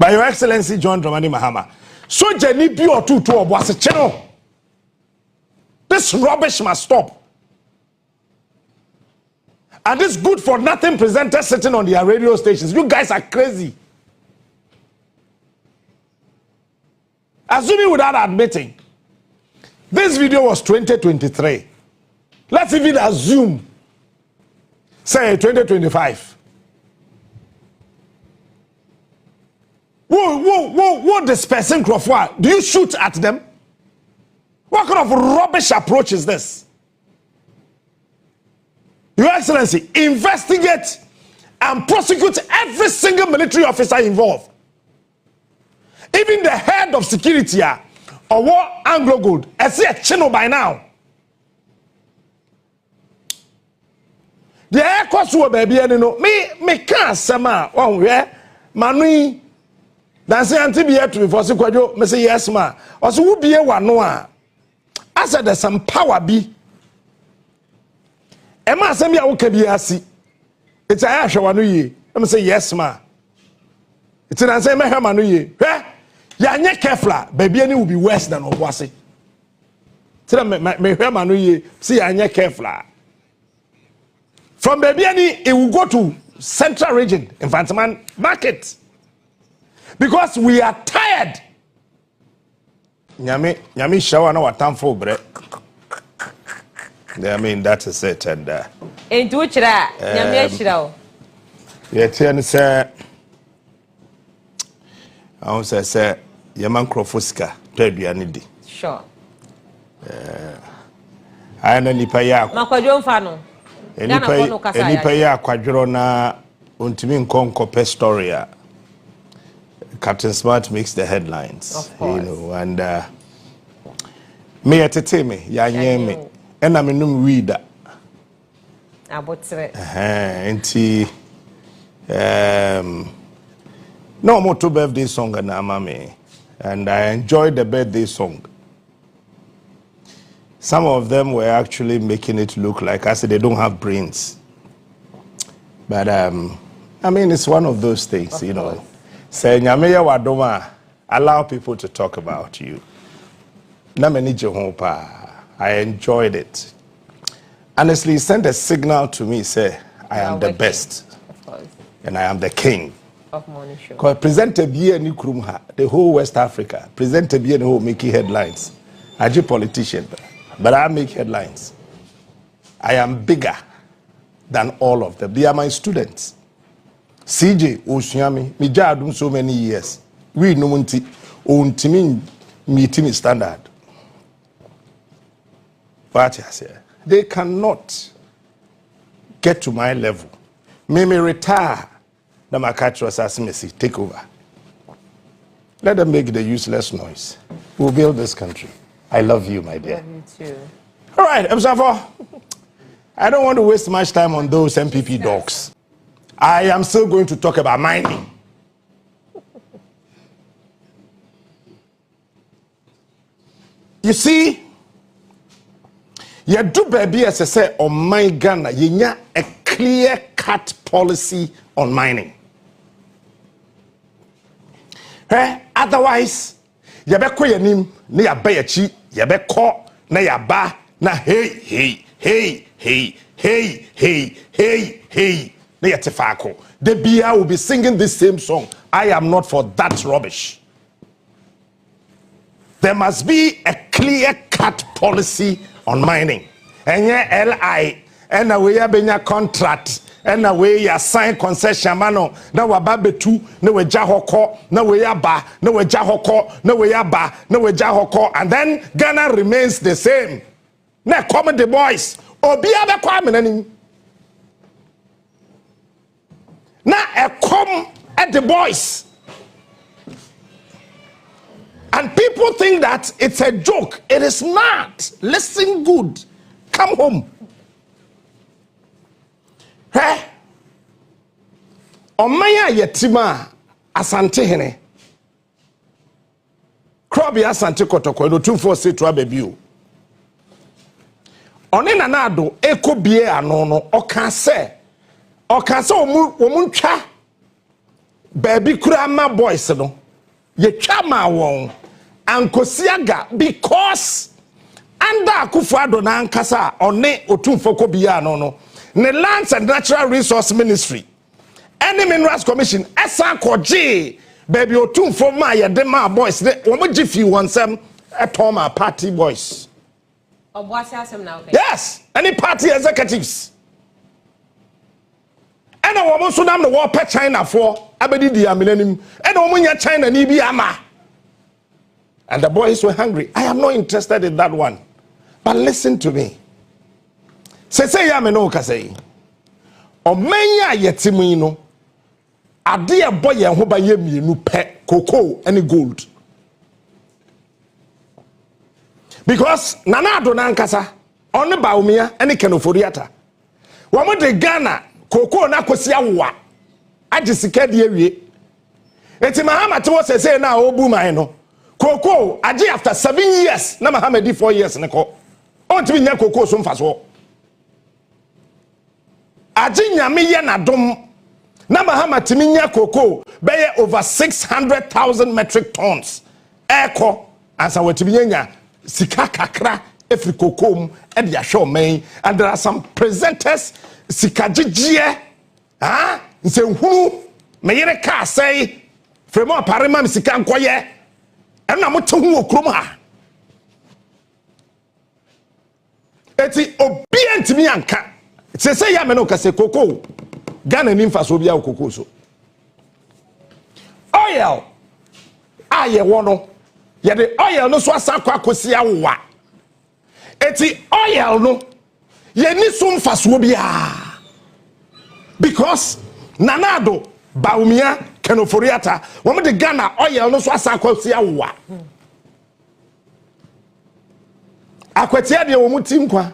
By Your Excellency John Dramani Mahama. So Jenny B or two to Obuasi channel. This rubbish must stop. And this good for nothing presenters sitting on their radio stations. You guys are crazy. Assuming without admitting, this video was 2023. Let's even assume, say 2025. What dispersing Crawford? Do you shoot at them? What kind of rubbish approach is this? Your Excellency, investigate and prosecute every single military officer involved. Even the head of security or what Anglo Gold, I see a channel by now. The air cost will baby, you know, me can't sama one where Manu Nancy Auntie be here to me for Sikwajo, me say yes, ma. Also, who be a one no. I said there's some power be. Emma send me a wokabiasi. It's a asha wanu ye. Let me say yes, ma. It's an answer me manu ye. Eh? Ya nye kefla, baby any will be worse than Obuasi. Tell me manu ye. See ya nye kefla. From baby any, it will go to Central Region, Infantaman Market. Because we are tired. Nyami shower no Otumfou bre. I mean that is it and into which nyami shirawo. Yetian say I say yaman krofoska aduane di. Sure. Ana nipa ya makwadwo mfa no. Nipa ya kwadworo na ontimi nkonko story a Captain Smart makes the headlines, you know, and me atete me ya nye me ena me num reader abotre enti no more to birthday song na mama and I enjoyed the birthday song. Some of them were actually making it look like I said they don't have brains, but I mean it's one of those things, you know. Say Nyameya Wadoma, allow people to talk about you. Nameni Jehopa, I enjoyed it. Honestly, send a signal to me, say I am the best, of course, and I am the king of morning show. Because present a beer ni Krumha, the whole West Africa, present a beer the whole making headlines. I'm a politician, but I make headlines. I am bigger than all of them. They are my students. CJ Oshiami, me jadum so many years. We no munti meeting standard. But they cannot get to my level. Me retire. The Makatro Assassination take over. Let them make the useless noise. We'll build this country. I love you, my dear. Love you too. All right, Msafo. I don't want to waste much time on those MPP dogs. I am still going to talk about mining. You see, you do baby as I say on my Ghana, you need a clear-cut policy on mining. Otherwise, you be ko yanim na ya ba yachi, you be ko na ya ba na hey. The BIA will be singing this same song. I am not for that rubbish. There must be a clear-cut policy on mining. And yeah, LI, and we have been a contract, and we are signed concession mano. Now we babe two, no we jahoko, no we ba, no we jahoko, no we ba, no we jahoko, and then Ghana remains the same. Now come the boys. Obia be kwame now come at the boys. And people think that it's a joke. It is not. Listen good. Come home. Hey. Omaya yetima asante hene. Krobi asante kotoko Otumfou say to abebiu. One nanado eko bie ano no oka se omuntwa baby kurama boys no ye twama won ankosiaga because under Akufo-Addo na ankasa one Otumfou ko bia no ne Lands and Natural Resource Ministry any Minerals Commission esa koje baby Otumfou ma ye de ma boys de wo gi fi wonsam eto ma party boys Obuasi asem na okay. Yes, any party executives. And a woman so nam the war pet China for abedi di amenanim. And a woman China ni bi ama. And the boys were hungry. I am not interested in that one. But listen to me. Say ya me no ka say. O menya yetimu no. Ade e boy ye ho ba ye mienu pe cocoa any gold. Because Nanado Nankasa, on the Baumia, and the Kenoforiata. One de Ghana, Coco Nakosia wa. I just said, it's Mahama to us say now, Obuma. Coco, I did after 7 years, Namahama 4 years, Nako. On to be Coco some fast war. Ajinya Miyana Dom Namahama Timinia Coco, bear over 600,000 metric tons. Echo, as I were to be Sika kakra every kokom and ya show me and there are some presenters sika jijie nse hu me yere ka say fremo parema sika nkoye and na moto hu okrom ha eti obient mi anka say ya me no ka say koko Ghana ni mfa so bia koko so oil aye wono ye the oil no so asakwa kosia wa eti oil no ye ni so mfaso bia because Nanado Baumia Kenoforiata wo de Ghana oil no so asakwa kosia wa akwatia de wo mutim kwa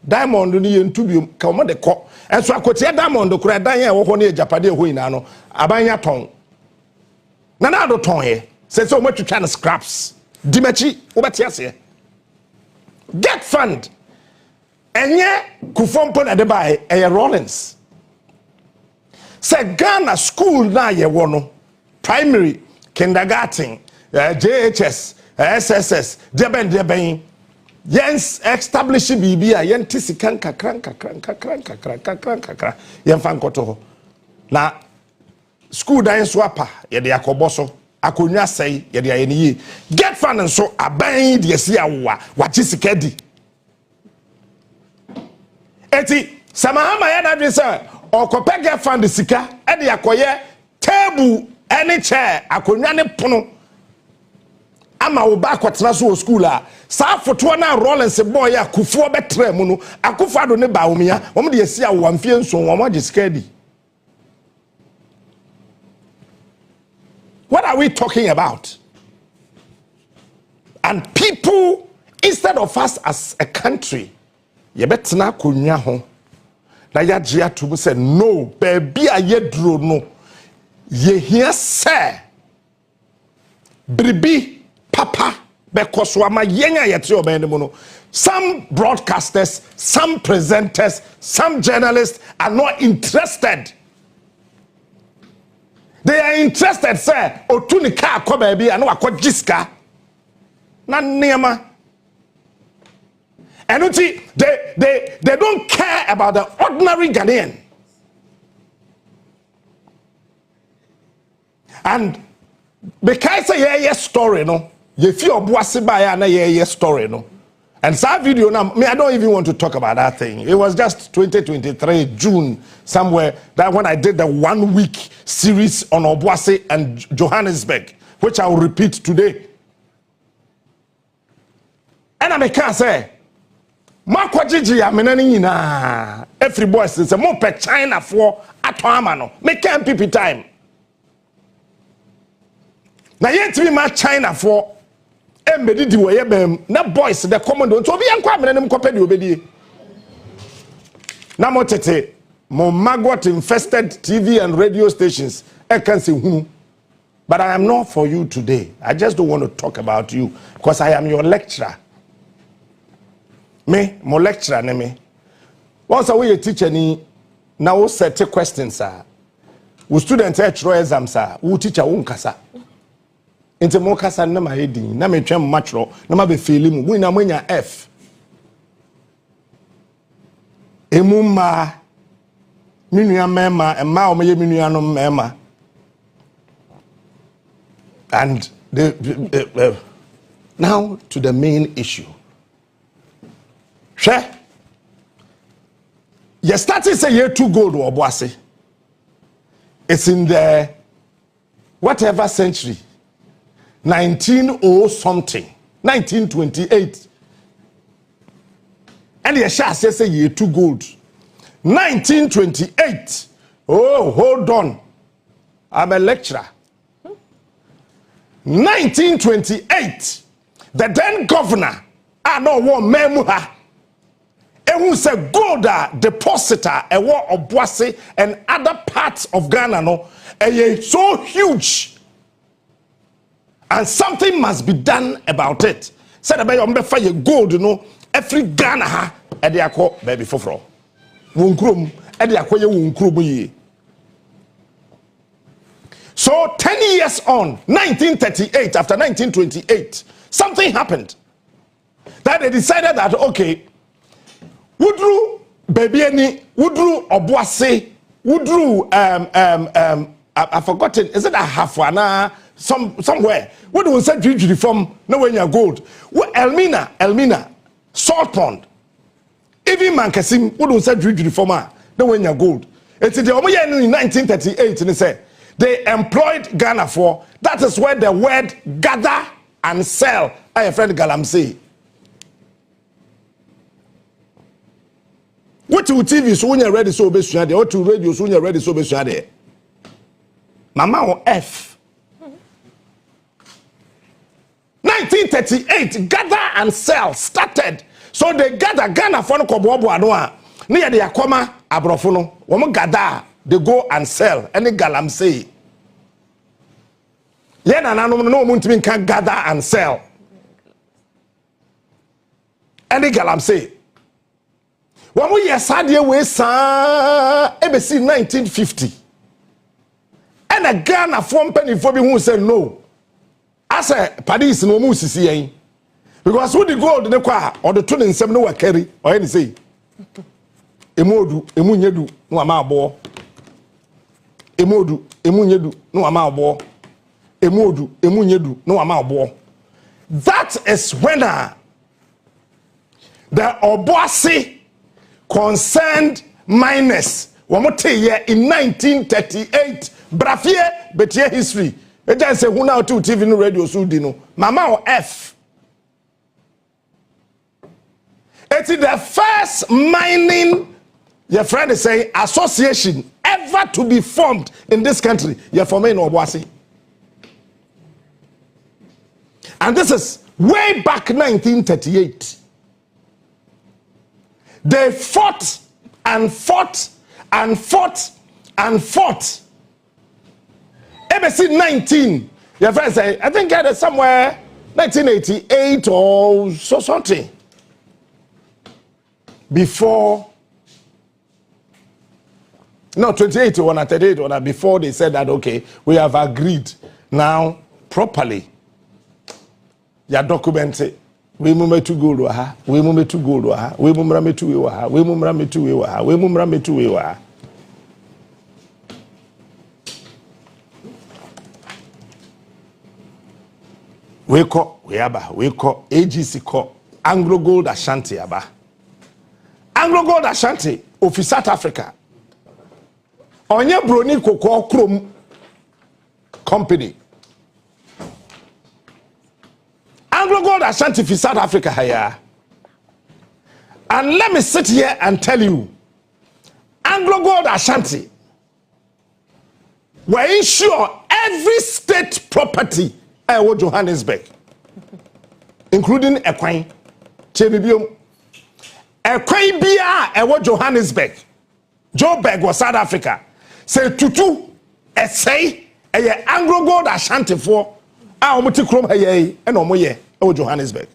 diamond ni ye ntubium ka wo de kɔ enso akwatia diamond kura dan ye wo ho ne Japade ho ina no abanya ton Nanado ton ye say so much to try to scraps. Dimechi, ubatiase. Get fund. Enye kufompo na debae eye Rollins. Say Ghana school na ye wono. Primary, kindergarten, JHS, SSS, deben. Yens establish bibia yen tisikan kakran. Yen fan koto. Na school dan swapa ye de akoboso. Akonya say ye de ayeni get fan and so aban de sia wa wagisika di eti samahama ya na dwe say okope get fan de sika e de akoye table any chair akonya ne pono ama wo ba kwatena so school a sa foto na Rollins boy ya kufuo betre mu no Akufo-Addo ne Baumia wo de sia wa mfie nso wo wagisika di. What are we talking about? And people, instead of us as a country, you better na kunya ho. Na ya jia to say no, baby a yedro no. Ye hear say, bribi papa because wama yenya yeti obende mono. Some broadcasters, some presenters, some journalists are not interested. They are interested, sir. Otuni ka ko baby anu akọ jiska. Na niema. And they don't care about the ordinary Ghanaian. And because say story no, you feel Obuasi by na story no. And that video now, I don't even want to talk about that thing. It was just 2023 June somewhere that when I did the 1 week series on Obuasi and Johannesburg, which I will repeat today. And I can say, Marco Gigi, I'm in every boy says, more per China for Atomano. Make MPP time. Now, yet to be my China for. Embedi di wo yebem na boys the commando so obi yankwa menem kopedi obedi na motete mo maggot infested TV and radio stations I can say hunu. But I am not for you today. I just don't want to talk about you because I am your lecturer. Me mo lecturer ne me once we teacher ni na wo set questions wo student try exams wo teacher wo nkasa enti mo kasa na ma hedin na me twem matro na ma be fail mu na monya F emuma minua mema emma o meye minua no mema and now to the main issue. Sure. You started say year 2 gold or Obuasi. It's in the whatever century. 1900 something. 1928. And you shall say year 2 gold. 1928. Oh, hold on. I'm a lecturer. 1928. The then governor, I know what memuha. And who said gold depositor a war of Obuasi and other parts of Ghana no so huge. And something must be done about it. Said about your fire gold no every Ghana ha e de akọ baby foforo. Wonkrom e de akoye wonkrom yi. So 10 years on, 1938, after 1928, something happened. That they decided that, okay, Woodru Babiani, Woodru Obuasi, Woodru I've forgotten, is it a Hafwana somewhere? What do we say to from nowhere gold? Elmina, Salt Pond, even Mankasim, what do we say to from nowhere gold? It's the Omoya in 1938, and they said they employed Ghana for that is where the word gather and sell. I friend Galamsey. What to TV so when you're ready so be there, or to radio so when you're ready so be there. Mama on F. 1938, gather and sell started. So they gather Ghana for no kobo anoa. Near the akoma abrofono. Womo gather, they go and sell. Any Galamsey. Yena na no muntimi can gather and sell. Any Galamsey. When we are sad year we sa ABC 1950. And a Ghana form penny for me who said no. I said Paris no mu sisi because who the gold the kwa or the 27 no carry or any say. Emodu emunyedu no ama abo. Emodu emunyedu no ama abo. Emodu emunyedu no ama abo. That is when the Obuasi concerned miners wamote here in 1938 brafie betie history e just say huna to TV no radio so di no mama o F. It's the first mining your friend is saying association ever to be formed in this country. You're forming Obuasi. And this is way back 1938. They fought and fought and fought and fought. ABC 19, your friend say, I think it is somewhere 1988 or so something. Before, no, 28 or 38 or before they said that, okay, we have agreed now properly. You document it. We mumra to gold wa we mumra to gold wa we mumra me to wa we mumra me to wa we mumra me to wa. We call AGC call Anglo Gold Ashanti aba. Anglo Gold Ashanti of South Africa. Onye broni koko krom company. Anglo Gold Ashanti for South Africa here. And let me sit here and tell you, Anglo Gold Ashanti were insure every state property in Johannesburg, including Ekwan, Chebibium, Ekwan Bia, Johannesburg, Joburg was South Africa. Say tutu, essay, Anglo Gold Ashanti for our multi-chrome and Omoye. Johannesburg.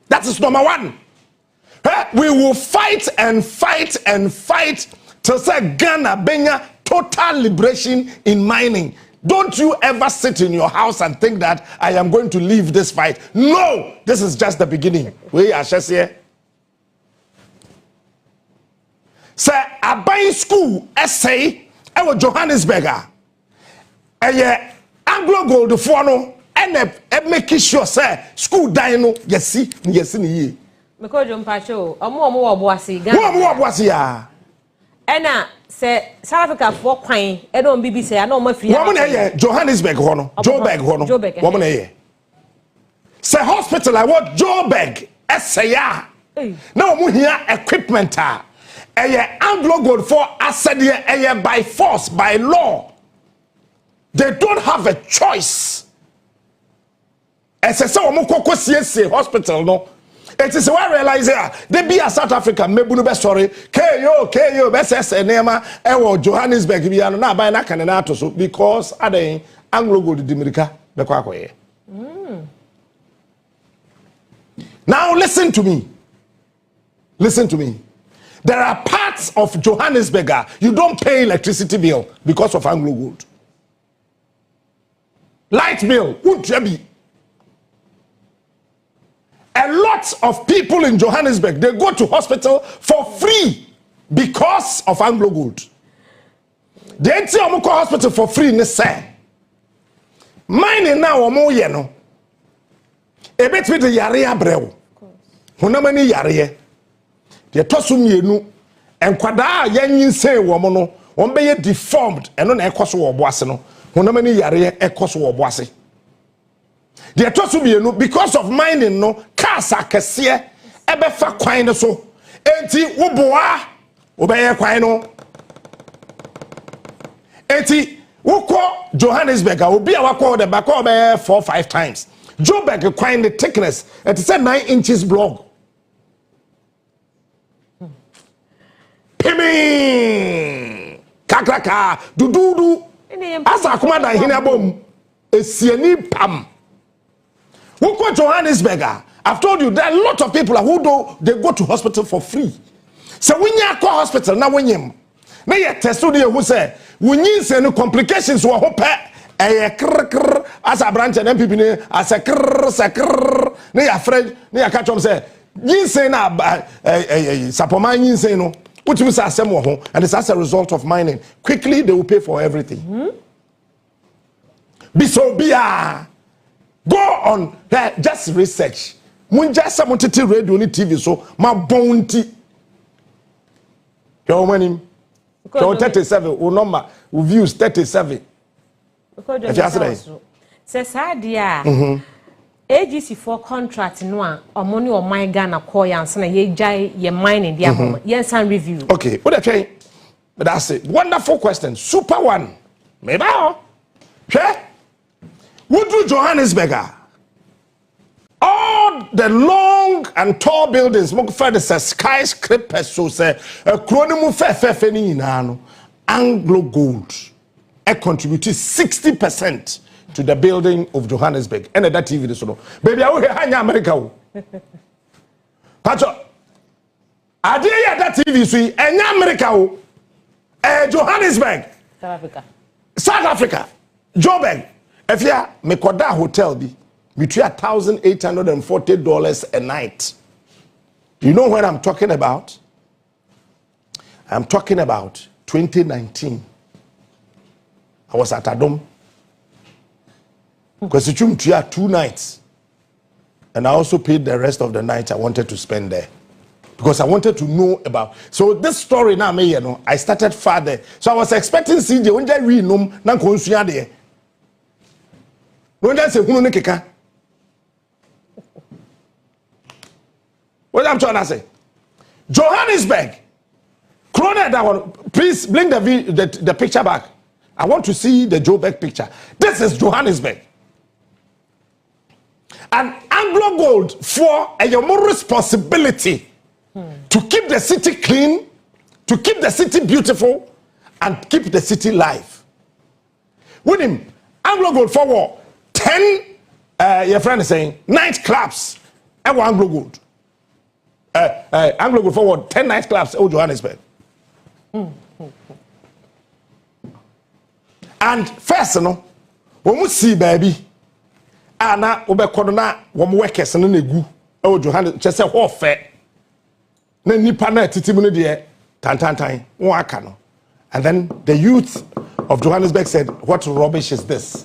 That is number one. We will fight and fight and fight till say Ghana benya total liberation in mining. Don't you ever sit in your house and think that I am going to leave this fight. No, this is just the beginning. We are just here. Sir, a buying school essay, I was Johannesburg. Anglo Gold for no, and making sure, sir, school dino, yes, ye. Because John Pacho, a more Obuasi, Obuasi, ya. Ena say South Africa for Quine, I don't BBC, I know my free. Woman, Johannesburg, Joburg, Joburg, woman, say hospital, I want Joburg, essay. No, we hear equipment. Anglo Gold for asset by force, by law. They don't have a choice. As I say, hospital, no. It is why I realize they be a South Africa, maybe no sorry, KO, BSS, Nema, Ewo, Johannesburg, Viano, na by Nakananato, so because Ade Anglo Gold Dimerica, the Quacoy. Now listen to me. Listen to me. There are parts of Johannesburg you don't pay electricity bill because of Anglo Gold. Light bill, wouldn't you be? A lot of people in Johannesburg, they go to hospital for free because of Anglo Gold. They enter Omoko hospital for free, ne say. Mine now omo ye no. E bet with the yare abreu. Honamani yare. The tosu mienu enkwada yanyin say womo no, ombeye deformed eno na ekoso wo boase no. Honamani yare ekoso wo boase. The tosu mienu because of mining no, cars akese ebe fa kwan no so. Enti wo boa obeye kwan no. Enti woko Johannesburg obi a wako de back obeye 4 or 5 times. Joburg kwan the thickness it is 9 inches block. Pimi kakraka dududu asa akoma dan hina bom esiani pam. Woko Johannesburg I've told you there are a lot of people who do they go to hospital for free. So when you go hospital na wenyem na ye test do who say when you say no complications wo hope krr as a branch and MPP ne as a krr na ya friend na ya catch am say yin say na sapoman yin say no which means and it's as a result of mining. Quickly they will pay for everything. Bisobia go on just research. Munja samotiti radio ni TV so ma bounty. Your money. Your 37 or number views 37. If you answer says Sadia AGC for contract no money or my Ghana call and ye jai ye mining the home. Yes, and review. Okay, what I try. But that's it. Wonderful question. Super one. Maybe what do Johannesburg? All the long and tall buildings, the skyscrapers, so say a chronomu fe ni no Anglo Gold. I contributed 60% to the building of Johannesburg. And that TV is so. Baby, I will hear America. Pacho, I did that TV see and America. Johannesburg. South Africa. Joburg. If you me koda hotel be between $1,840 a night. You know what I'm talking about? I'm talking about 2019. I was at Adom. Because it took 2 nights. And I also paid the rest of the night I wanted to spend there. Because I wanted to know about. So this story now, you know, I started further. So I was expecting CJ when I read them, na konsuya there. When I say who no keka. What I'm trying to say? Johannesburg. Corona that one. Please bring the picture back. I want to see the Joburg picture. This is Johannesburg. And Anglo Gold for a more responsibility to keep the city clean, to keep the city beautiful, and keep the city live. With him, Anglo Gold for 10, your friend is saying, nightclubs. Anglo Gold. Anglo Gold for 10 nightclubs in Johannesburg. And first no omu see baby ana obekodo na wo workers no negu e Johannes che se ho fe na nipa na titimu no de tantantan won aka no. And then the youth of Johannesburg said, what rubbish is this?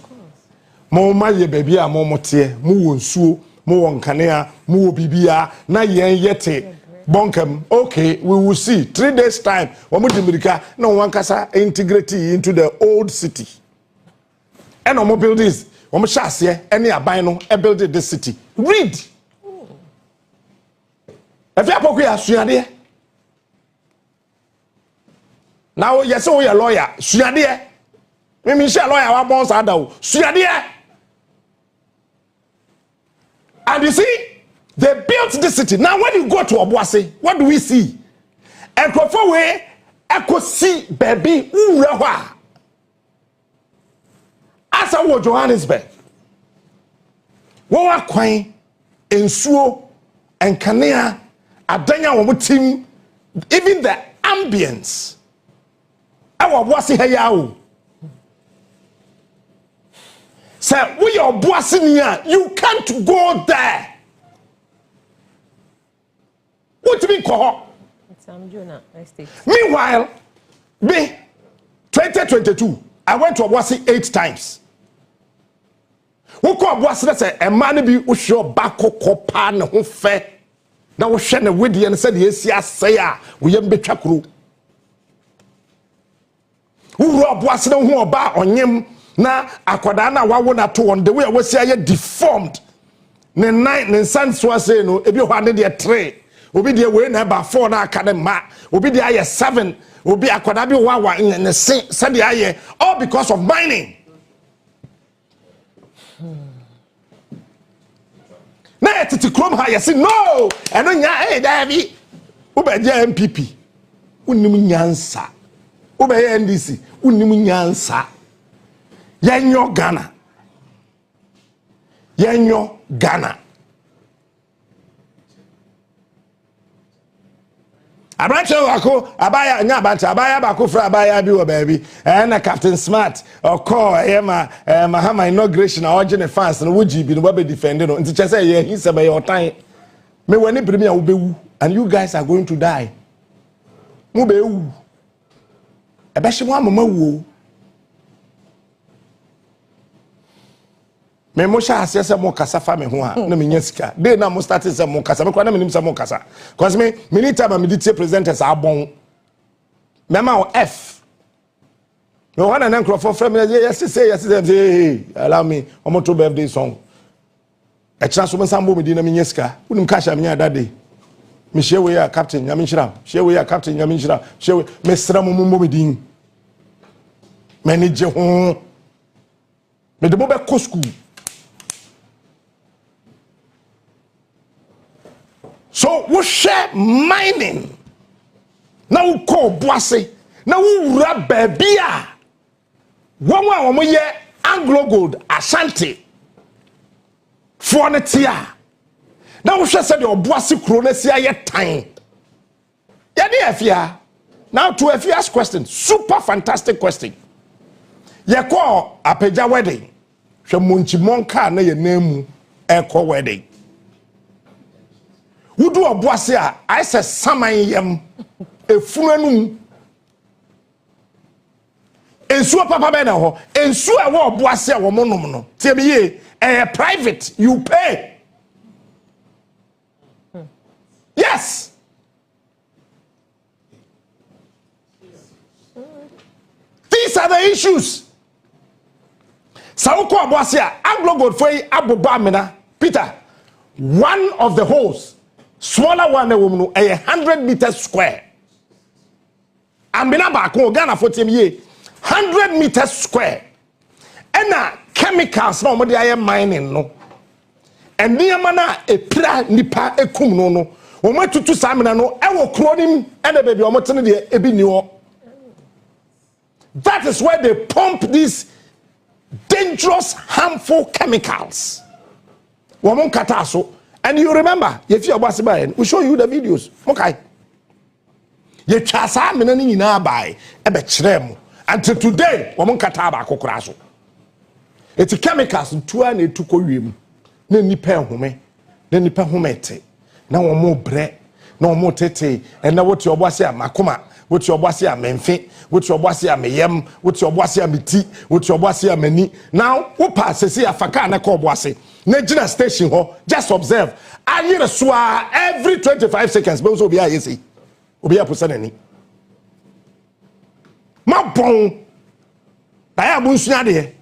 Mo ma ye baby a mo mote mo wonsuo mo won kanea mo bibia na yen yete bonkem. Okay, we will see 3 days time wo mo dimirika na won kasa integrate into the old city. And no build this wo mo hyase any aban no e build this city. Read. If you apoku ya suade now yes we a lawyer suade me share lawyer wa bon sa da o suade. And you see, they built this city. Now, when you go to Obuasi, what do we see? Ekrofo we eko see baby urewa. Asa wo Johannesburg. Wo wa kwan ensuo enkanea adanya wo team, even the ambience. Awo Obuasi heya o. Say, we are Obuasi, you can't go there. What do you mean, Koho? Meanwhile, me, 2022, I went to Obuasi 8 times. Who call Obuasi, say, a man be usho bako kopa na hu fe. Na wo hwe na wedi and said, yes, say, we am betwakru. Who Obuasi no hu oba onyem. Na akwada na wawo na to on the way we say deformed ne nine ne sanso say no ebi ho ade de 3 obi de we na ba 4 na aka ma obi de aye 7 obi akwada bi wawa ne se de aye all because of mining. Na etiti krom ha yes no eno nya David ubeje MPP unnim nyansa ubeye NDC unnim nyansa. Yanyo Ghana. Yanyo Ghana. Abranche wako abaya nya abanta abaya bako fra abaya bi wo baby. Na Captain Smart or call Mahama inauguration or Ogene fans no wuji bi no be defend no. Nti chese ye hinse be your time. Me wani premier wo bewu and you guys are going to die. Mu bewu. Ebe hye mo amama wu. Me mo sha asese mo kasa fa me ho a na me nya sika dey na mo start se mo kasa me kwa na me nim se mo kasa cause me need time me dey presenters abon me ma o F me wana na nkrofo from yes say allow me omo to birthday song e kira so me sambo me di na me nya sika unim ka sha me nya that day me share we ya captain nya me nhira share we ya captain nya me nhira share we me sra mo mo me din me ni je ho me de mo be ko school. So we share mining. Now we call Obuasi. Now we rub baby. One we ye Anglo Gold Ashanti. For the tia. Now we share say the Obuasi Kronesia ye time. Yeah, now to a first question, super fantastic question. Ye call Apeja wedding. She munchi monka na ye name eko wedding. Who do Obuasi a I say saman yam efunanum ensuo papa be na ho ensuo a wo Obuasi a wo monom no tie me ye private you pay. Yes. These are the issues. Sauko Obuasi a Anglo Gold foi aboba mena Peter, one of the holes smaller one woman 100 meters square. Ambina ba ko Ghana for ye 100 meters square. Ena chemicals na omode aye mining no. And niema na epira nipa ekum no no. Omatutu samina no ewo kronim ena baby omotene de ebi ni ho. That is where they pump these dangerous harmful chemicals. Womon kataso. And you remember, if you are Obuasi, we show you the videos. Okay. Ye chasa menani nyina bai ebe kyerem until today wɔn nkata ba akokora so eti chemicals ntua na etu kɔ wiem na nipa ehome na nipa homete na wɔn brɛ na wɔn tete ɛna wɔte ɔboase amakoma wɔte ɔboase amemfe wɔte ɔboase ameyam wɔte ɔboase ameti wɔte ɔboase amani now wo pass sesi afaka na kɔ ɔboase na gina station ho just observe ayere so every 25 seconds be so obi ayesi obi aposa nani ma bon na ya bu nsua de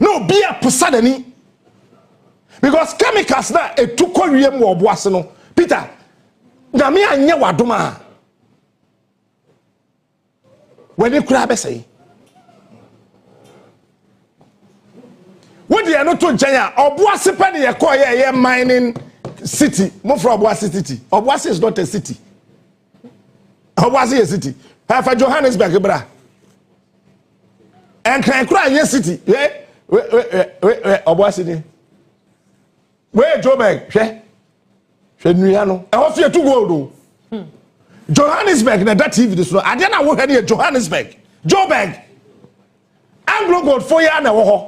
no obi aposa nani because chemicals na etuko wiem wo ɔboase no Peter na me anye wadoma wani kura besai wodi eno to nkyɛn a Obuasi pe ne yɛkɔ yɛ mining city mo from Obuasi city Obuasi is not a city Obuasi is a city for Johannesburg bra en kan kura yɛ city Obuasi ni we Joburg hwɛ nua no ɛhɔ so yɛ tu gold Johannesburg na that TV this no ade na wo hwɛ ne Johannesburg Joburg Anglo Gold for ya na wo hɔ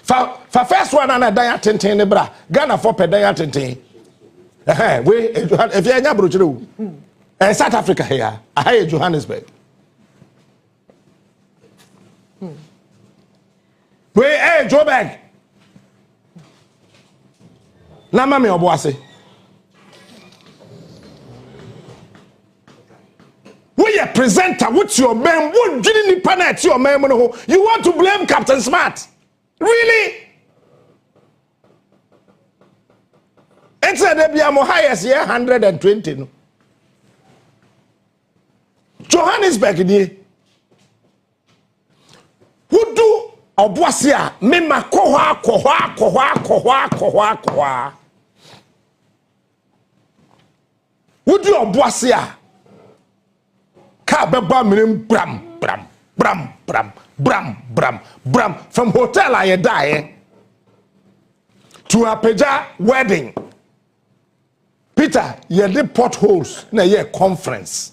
fa first one na dan atenten ne bra Ghana for pe dan atenten we if you anya brochire wo South Africa here I Johannesburg we Joburg na mama Obuasi we a presenter what's your man what didn't nipa na your man no you want to blame Captain Smart really it's a debia mo highest year 120 no Johannesburg ni who do Obuasi a me makohwa who do Obuasi a ka beba minim bram from hotel I die to Apeja wedding Peter ye did potholes na ye conference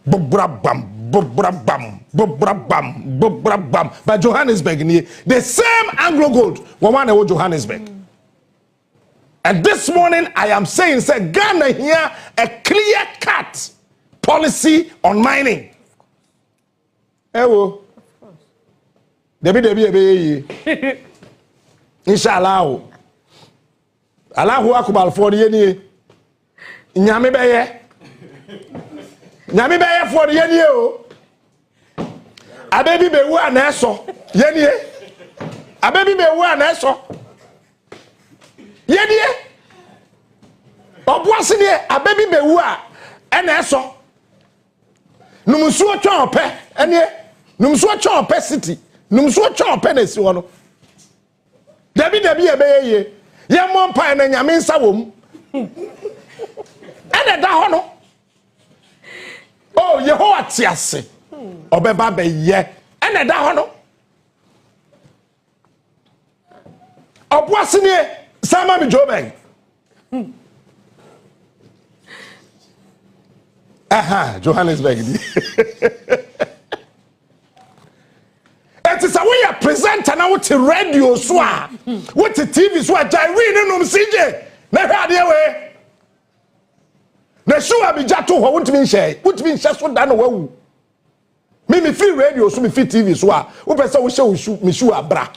bam but Johannesburg the same Anglo Gold one in Johannesburg and this morning I am saying say Ghana here a clear cut policy on mining ewo debi inshallah Allahu akbar for the ye nyame beye for the ye o abebi bewu aneso ye abebi bewu aneso ye Obuasi ne abebi bewu a eneso numsuo twa ope ene numsuo twa ope city numsuo twa ope na si wono debi ebeye ye mompa na nyame nsa wom ene da ho no oh Yehowa tiase obeba be ye ene da ho no Obuasi ne sama mi Joburg Johannesburg it is a way a presenter now with radio so with TV so Irene no CJ na hwade we na sure be jato ho wutimi nhye so da na wawu me feel radio so me feel TV so wo pese wo hye me shu abra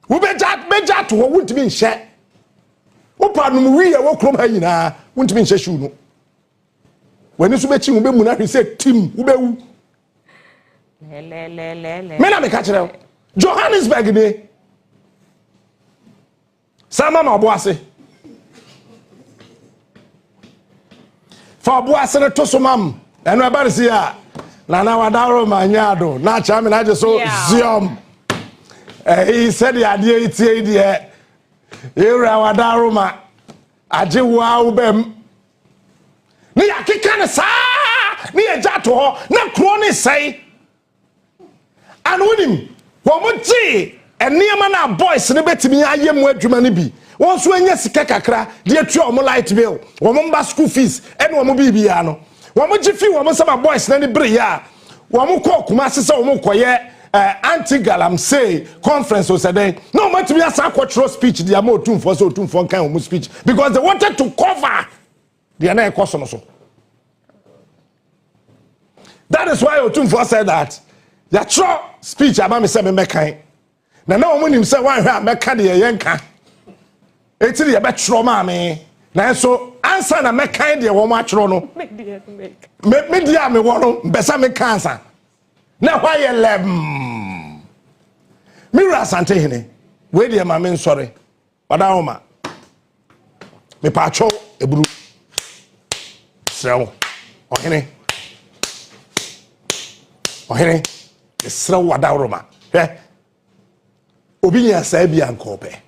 wo be jato ho wutimi nhye wo pa no wi ya wo krom ha nyina wutimi nhye shu no wani so be chi wo be mu na hwese tim wo be wu me na me ka kire Johannesburg ni sama ma Obuasi for Obuasi ne to so mam eno e bare si a na wadaro manyado na cha me na je so ziom he said the idea itie die era wadaro ma aje wa ubem ni akika ne sa ni eja to ho na kro ni sei and with him wo mo ji eniema na boys ne betimi ayem adwuma ne bi Once when you see kakra, dear trio light bill, woman school fees, and one bibiano. One much if you want some boys, any bria, one more cock, master, so more quiet. Anti-galam say conference was a day. No much be a quattro speech, the Otumfou so Otumfou kind of speech because they wanted to cover the another question also. That is why Otumfou said that the true speech about me say me mekai. Na no one himself one here meka the yenka. Eti the be trauma me. Na so answer na mekai the one match no. Me dia me wono besa me cancer. Na why you lem? Mira Sante hene. We dey ma me sorry. Wada homa. Me pacho eburu. Sew. Ohene. Ohene. Esra wada homa. Obi nya sa bia nkope.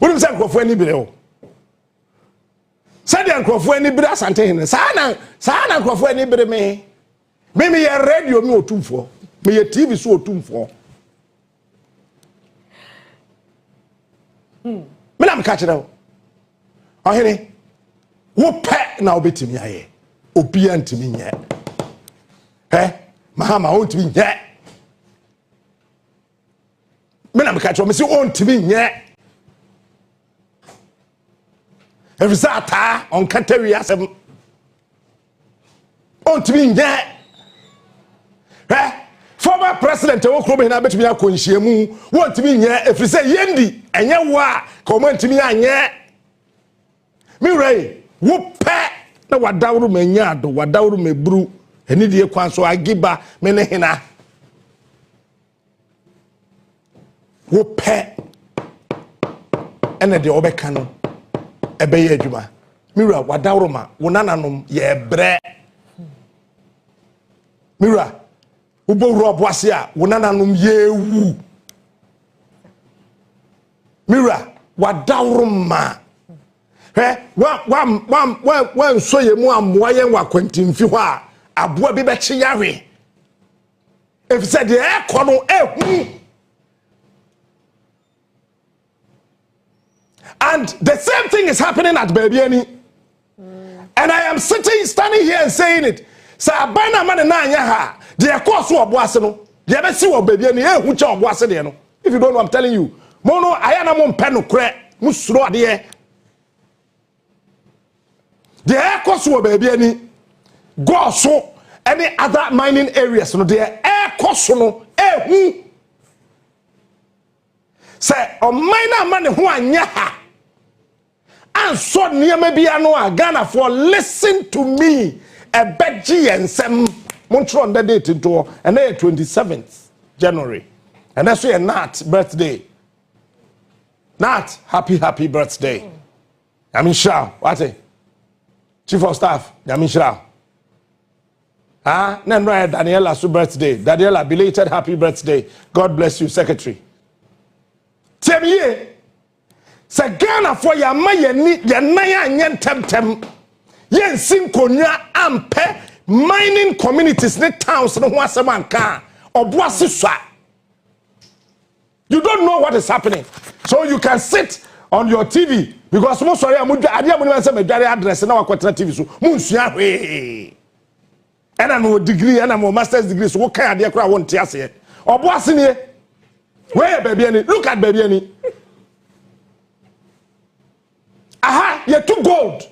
Wonu se nkofo ani bire o. Sa de nkofo ani bire Asante hene. Sa na nkofo ani bire me. Me ye radio me Otumfou. Me ye TV so Otumfou. Me na me ka kire o. Ohene. Wo pe na obetimi aye. Obi antimi nye. Mahama ontimi nye. Me na me ka kire me si ontimi nye. Efisata on katewi asem. Ontimi nye. Former president wo kro be na betumi akonhyiamu wontimi nya efrise yendi enye wo a ko montimi anya mirai wo pe na wadawru manya ado wadawru mebru eni die kwan so agiba me ne hena wo pe ene de obeka no ebe ye adwuma mirai wadawru ma wo nananom ye bre mirai Ubo Obuasi a wonananum yewu. Mira wadawruma. Wan so ye mu amoa yen wa kwantimfi ho a aboa bi be kye yare. If said the ekọ no ehu. And the same thing is happening at Babiani. And I am standing here and saying it. Sa abana man na anya ha. The course of Obuasi no. The be see Babiani ehu cha Obuasi de no. If you don't know, I'm telling you. Mono ayana mo mpeno kre musuro ade. The course of Babiani go so any other mining areas no the air course no ehu. Say o miner man ho anya ha. And so niam bia no a Ghana for listen to me. A beji and sem Montreal on that date to and then 27th January. And that's your Nat birthday. Nat, happy birthday. Yamin Shah, what it? Chief of Staff, Yamin Shah. Nanra Daniela's birthday. Daniela, belated happy birthday. God bless you, Secretary. Tell me, say Ghana for your maya ni ya naya nyen tem. Yen sinkonya ampe mining communities ne towns no ho asema nka Obuasi swa. You don't know what is happening. So you can sit on your TV because most sorry amu ade amu say medware address na wakwetena TV so munsua hwe. And I'm degree and I'm a master's degree so what kind of idea won't ase. Obuasi ne where Babiani look at Babiani. Aha, you too gold.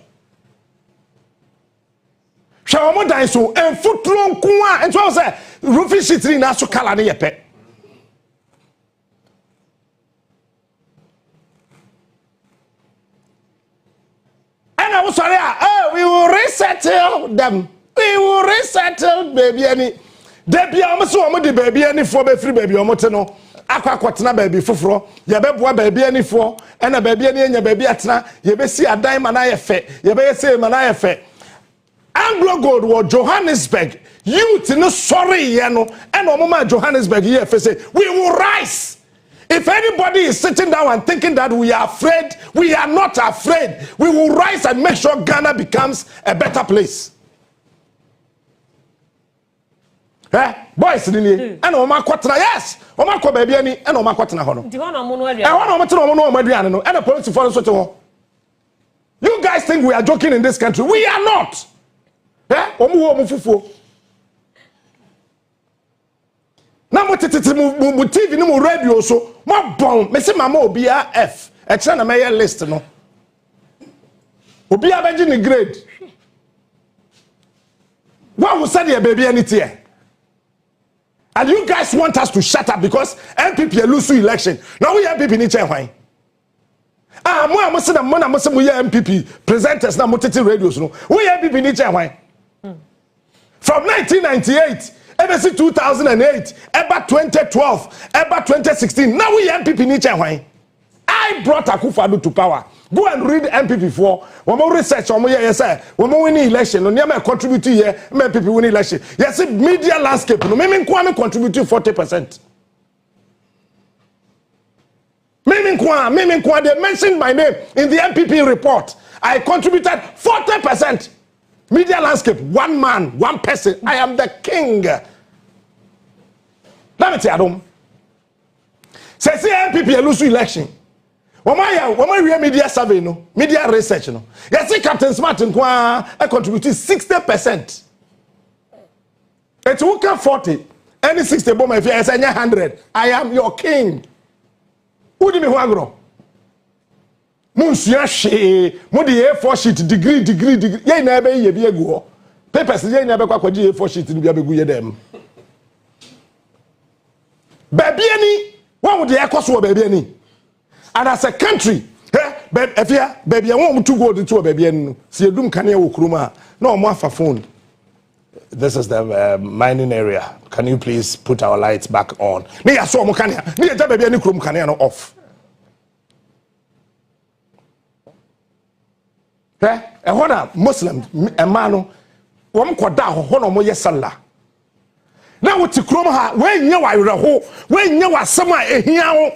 Shawomo dan so enfutro nko a ento say roofing sheet ni na so kala ne yepe. And I was sorry, we will resettle them. We will resettle Babiani. Debi amso omo de Babiani for be free baby omo te no. Akwakotena baby foforo ye be boa Babiani for na Babiani enya baby atena ye be si adan ma na ye fe ye be say ma na ye fe. Anglo Gold was Johannesburg. Youth no sorry ye no and omoma Johannesburg here say we will rise. If anybody is sitting down and thinking that we are afraid, we are not afraid. We will rise and make sure Ghana becomes a better place. Boys ni and Oma Quatra, yes, Oma Baby and Oma Quatna Hono. And a police for us. You guys think we are joking in this country? We are not. Now, what TV no radio so my bomb, Messi Mamo BRF, a China Mayor list no. Obia Benjamin grade. What was said here, baby, anything? And you guys want us to shut up because MPP lose election. Now we MPP in China. Moi must say that mona must we MPP presenters now mutiti radios no. We MPP in China. From 1998, ever since 2008, ever 2012, ever 2016. Now we MPP in China. I brought Akufo-Addo to power. Go and read MPP for one more research on yes sir. One more winning election. No near contribute here. MPP winning election. Yes, media landscape. No, me contribute 40%. Me they mentioned my name in the MPP report. I contributed 40%. Media landscape. One man, one person. I am the king. Let me tell you, say MPP lose election. When we media survey no, media research no. You see Captain Smart I contribute 60%. It's who can 40. Any 60 bomb if you say 100. I am your king. Who do me wagro? Monsieur she, modi A4 sheet degree. Ye na be ye bi egu. Papers ye na be kwa A4 sheet ni bi abegu ye dem. Baby ani, what would the ekoso baby ani? And as a country, baby, I want to go to a baby and see a doom can you kruma. No more for phone. This is the mining area. Can you please put our lights back on? Me I saw mukania. Me a baby any krum can off. A hona Muslim a mano. One kwada hono mo yesalla. Now what to krum ha when you are ho when you are somewhere here.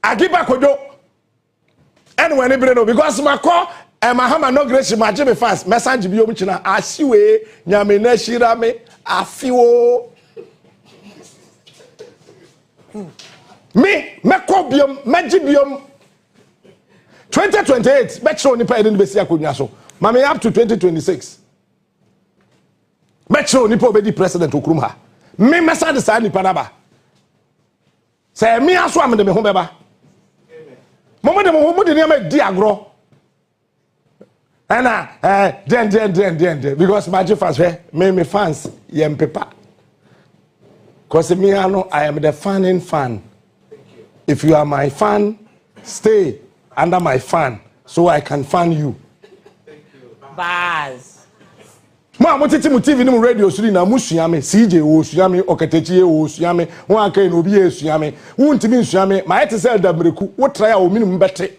I give back with you. Anyway, anybody because my call and my hammer no grace my Jimmy fast message be omichina asiwe nyame na shira me afiwo me kobium magibium 2028 make sure nipa eden be sia konwa so mama up to 2026 make sure nipa be di president okrum ha me message sa nipa na ba say me aso am de me ho beba Mama de mo de niam di agro. And then because my fans me fans yem pepa. Cause me I am the fanning fan. If you are my fan, stay under my fan so I can fan you. Thank you. Baz. Ma motiti mu TV ni mu radio suri na musuame CJ wo suame Okatakyie wo suame won aka no obi e suame wuntimi suame ma yete sel da breku wo try a o minimum bete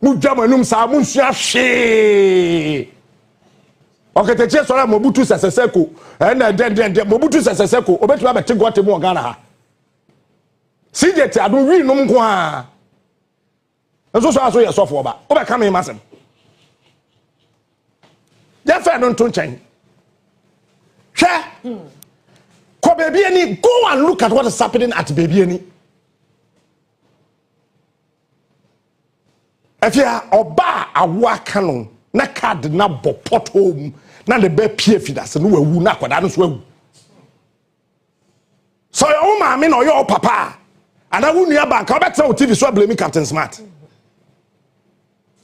mu dwamanum sa mu sua hwe Okatakyie sora mobutu seseseko na den mobutu seseseko obetu abete gote mu Ghana ha CJ ti adu wi num ko a enso so aso ye sofo ba obeka me masem ya fa no nto nchen hwe ko baby ani go and look at what is happening at baby ani afia oba awa kanu na card na bo pot home na the be pie fidase no wawu na akoda no so wawu so your mama no your papa and I wouldn't hear back. How about tell TV so blame Captain Smart?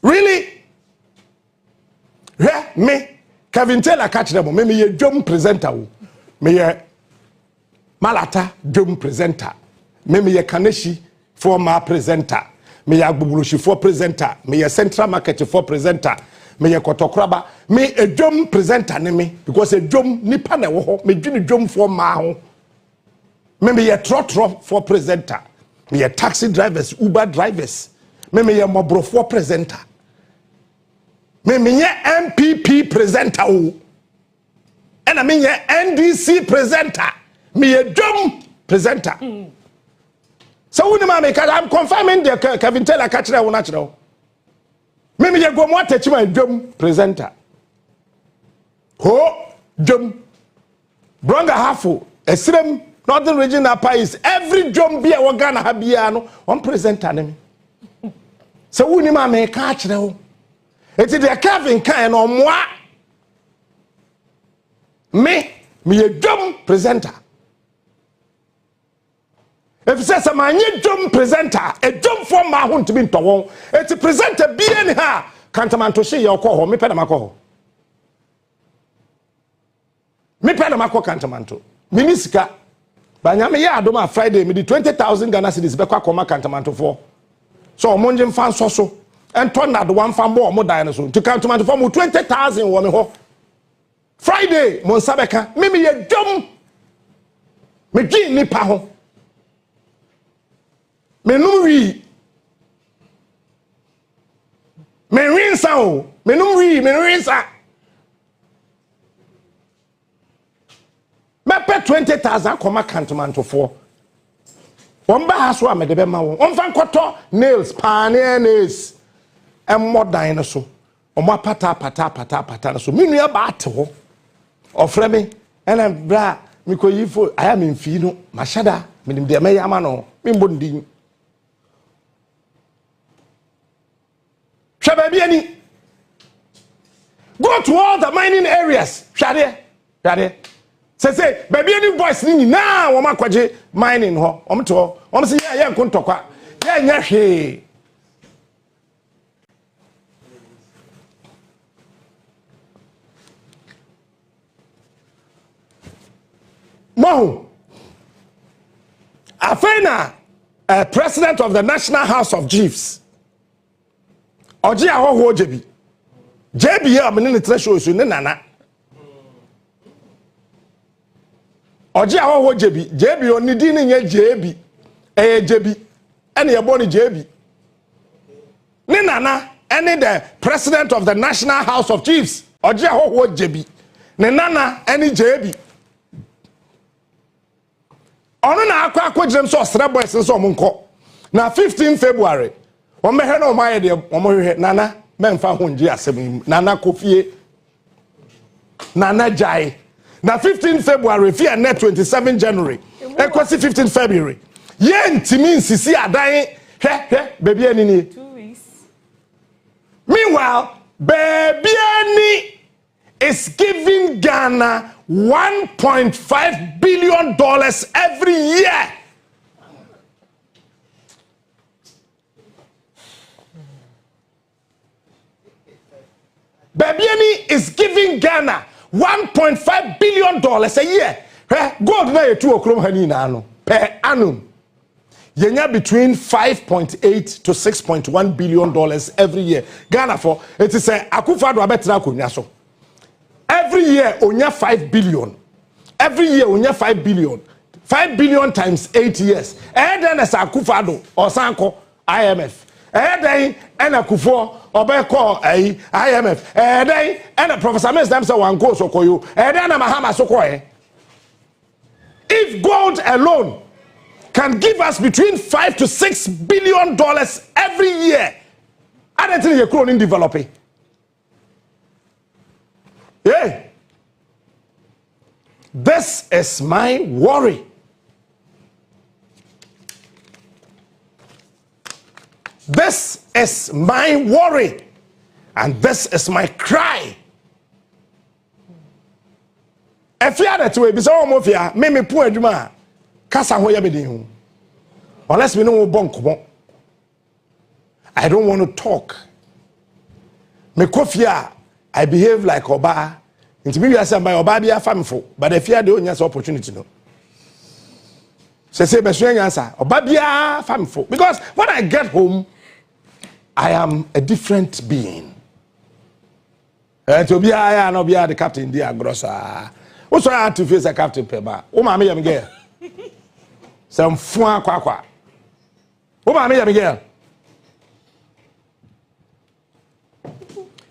Really? Yeah, me. Kelvin Taylor catch them. Me ye drum presenter. Me ye Malata drum presenter. Me ye Kaneshi former presenter. Me ye Agbubulushi for presenter. Me ye Central Market for presenter. Me ye Kotokraba. Me a drum presenter ne me because a drum nipa na wo ho. Me dwini drum for ma ho. Me ye trotro for presenter. Me ye taxi drivers, Uber drivers. Me ye mobro for presenter. Me ye MPP presenter o. And I mean ye NDC presenter. Me ye drum presenter. So when I'm confirming the Kelvin Taylor catch that one natural. Me ye go more touch my drum presenter. Ho Jom Bronga Hafo Esrem Northern Region Apa is every Jom Bia Wagana Habiano on presenter name. So wuni ma me ka kire ho. Eti de Kelvin kan no moa. Me ye Jom presenter. If says a man Jom presenter, a Jom form ma hun to be ntowon. Eti presenter bia ni ha kantamanto hye ye okọ ho me pede makọ ho. Me pede makọ kantamanto. Minisika banya me ya adoma Friday me di 20,000 Ghana cedis be kwa koma kantamanto for. So omonje fan so and turn that one fan bo mo dan so to kantamanto for mo 20,000 wo me ho. Friday mon sabeka me ye Jom me gi nipa ho. Me no wi me rinsa o me no wi me rinsa me pay 20,000 koma kantomanto for won ba haso a me de be ma won on fan koto nails nails and more dan so o mo pata so me nua ba ate ho ofre me ena bra me ko yifo aya me mfi no mashada me nim de me yama no me mbo ndin Shababiani. Go to all the mining areas. Shade. Say, baby any boys ni na wo makwaje mining ho. Omto. Say yeah nkontokwa. Yeah nya hwe. Mo. Afena, president of the National House of Chiefs. AGA-Obuasi jebi. Jebi ya amene ne threshold so ne nana. AGA-Obuasi jebi oni di ne nye jebi. Jebi. Ene ye boni jebi. Ne nana ene the president of the National House of Chiefs. AGA-Obuasi jebi. Ne nana ene jebi. Ono na akwa jirem so osra boys so omonko. Na 15 February Omehe no maye de omohwe nana memfa honji asem nana kofie nana jai na 15 February fi na 27 January ekosi 15 February ye ntimi nsisi adan baby ani ni 2 weeks. Meanwhile baby ani is giving Ghana $1.5 billion every year. Babiani is giving Ghana $1.5 billion a year. Gold na yetu okrom hani na ano per annum. Yenya between 5.8 to 6.1 billion dollars every year. Ghana for it is a Akufo-Addo abetra konya so. Every year onya 5 billion. Every year onya 5 billion. 5 billion times 8 years. Then as Akufo-Addo or Sanko IMF. Then and Akufo Obeko IMF. Then and Professor Miss Damsa Wanko Sokoyo. Then Mahama Sokoye. If gold alone can give us between $5 to $6 billion every year, I don't think you're crowning developing. Yeah. This is my worry. This is my worry. And this is my cry. If you are to be so mafia, me poor Juma, Casa Hoyabedin. Unless we know bonk. I don't want to talk. Me kofia, I behave like Oba. Into me, I say my Oba be a famful, but if you are the only opportunity, no. Say, Monsieur answer, Oba be a famful. Because when I get home, I am a different being. To be I no be the captain, dear Grossa. What's I had to face a captain Peba? Oh, my Miguel. Some foin quaqua. Oh, my Miguel.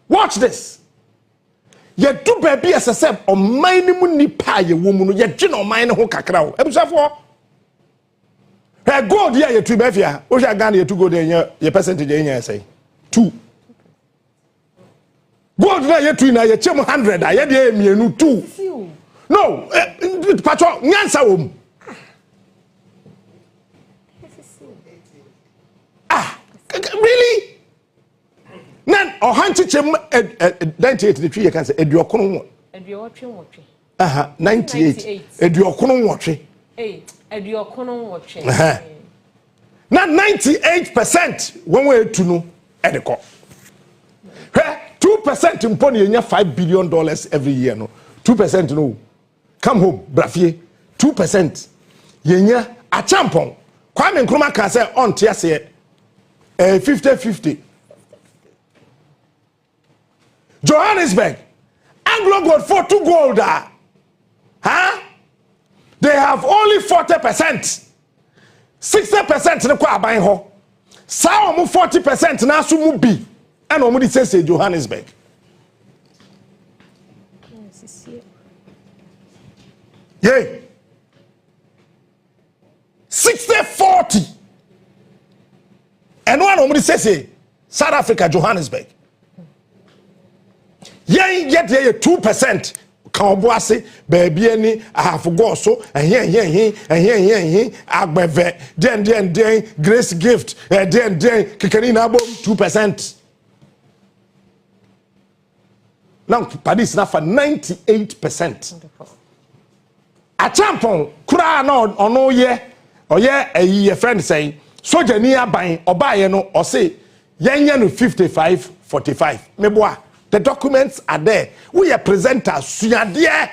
Watch this. You do baby as a sep or minimum ni pay woman, yet general mine who cacao. Ebusafo. Her gold here, you 2 befia. Which I got you to go there, your percentage in here say 2. Gold na you 2 na you 100, I had you 2. No, patro, nyansa wom. Really? Nan or hanchichem 98 the tree you can say eduokono. Eduokono. 98. Eduokono watwe. Eduokono watwe. Now 98% when we to know edeko. 2% impon yenya $5 billion every year no. 2% no. Come home, brafie. 2% yenya a champon. Kwame Nkrumah can say on tia say 50-50. Johannesburg, Anglo Gold for 2 gold. Huh? They have only 40%. 60% ne kwa aban ho. Sa omo 40% na so mu bi. And omo di say Johannesburg. Yeah. 60-40. And one omo di say South Africa, Johannesburg. Yen yet 2%. Obuasi baby any I have go so and here agbeve den grace gift den kikanina bom 2%. Now Padis na for 98%. A champon kura na ono ye oye a friend say soja ni aban obaye no or say yen no 55-45 meboa. The documents are there. We are presenters. Suyadie.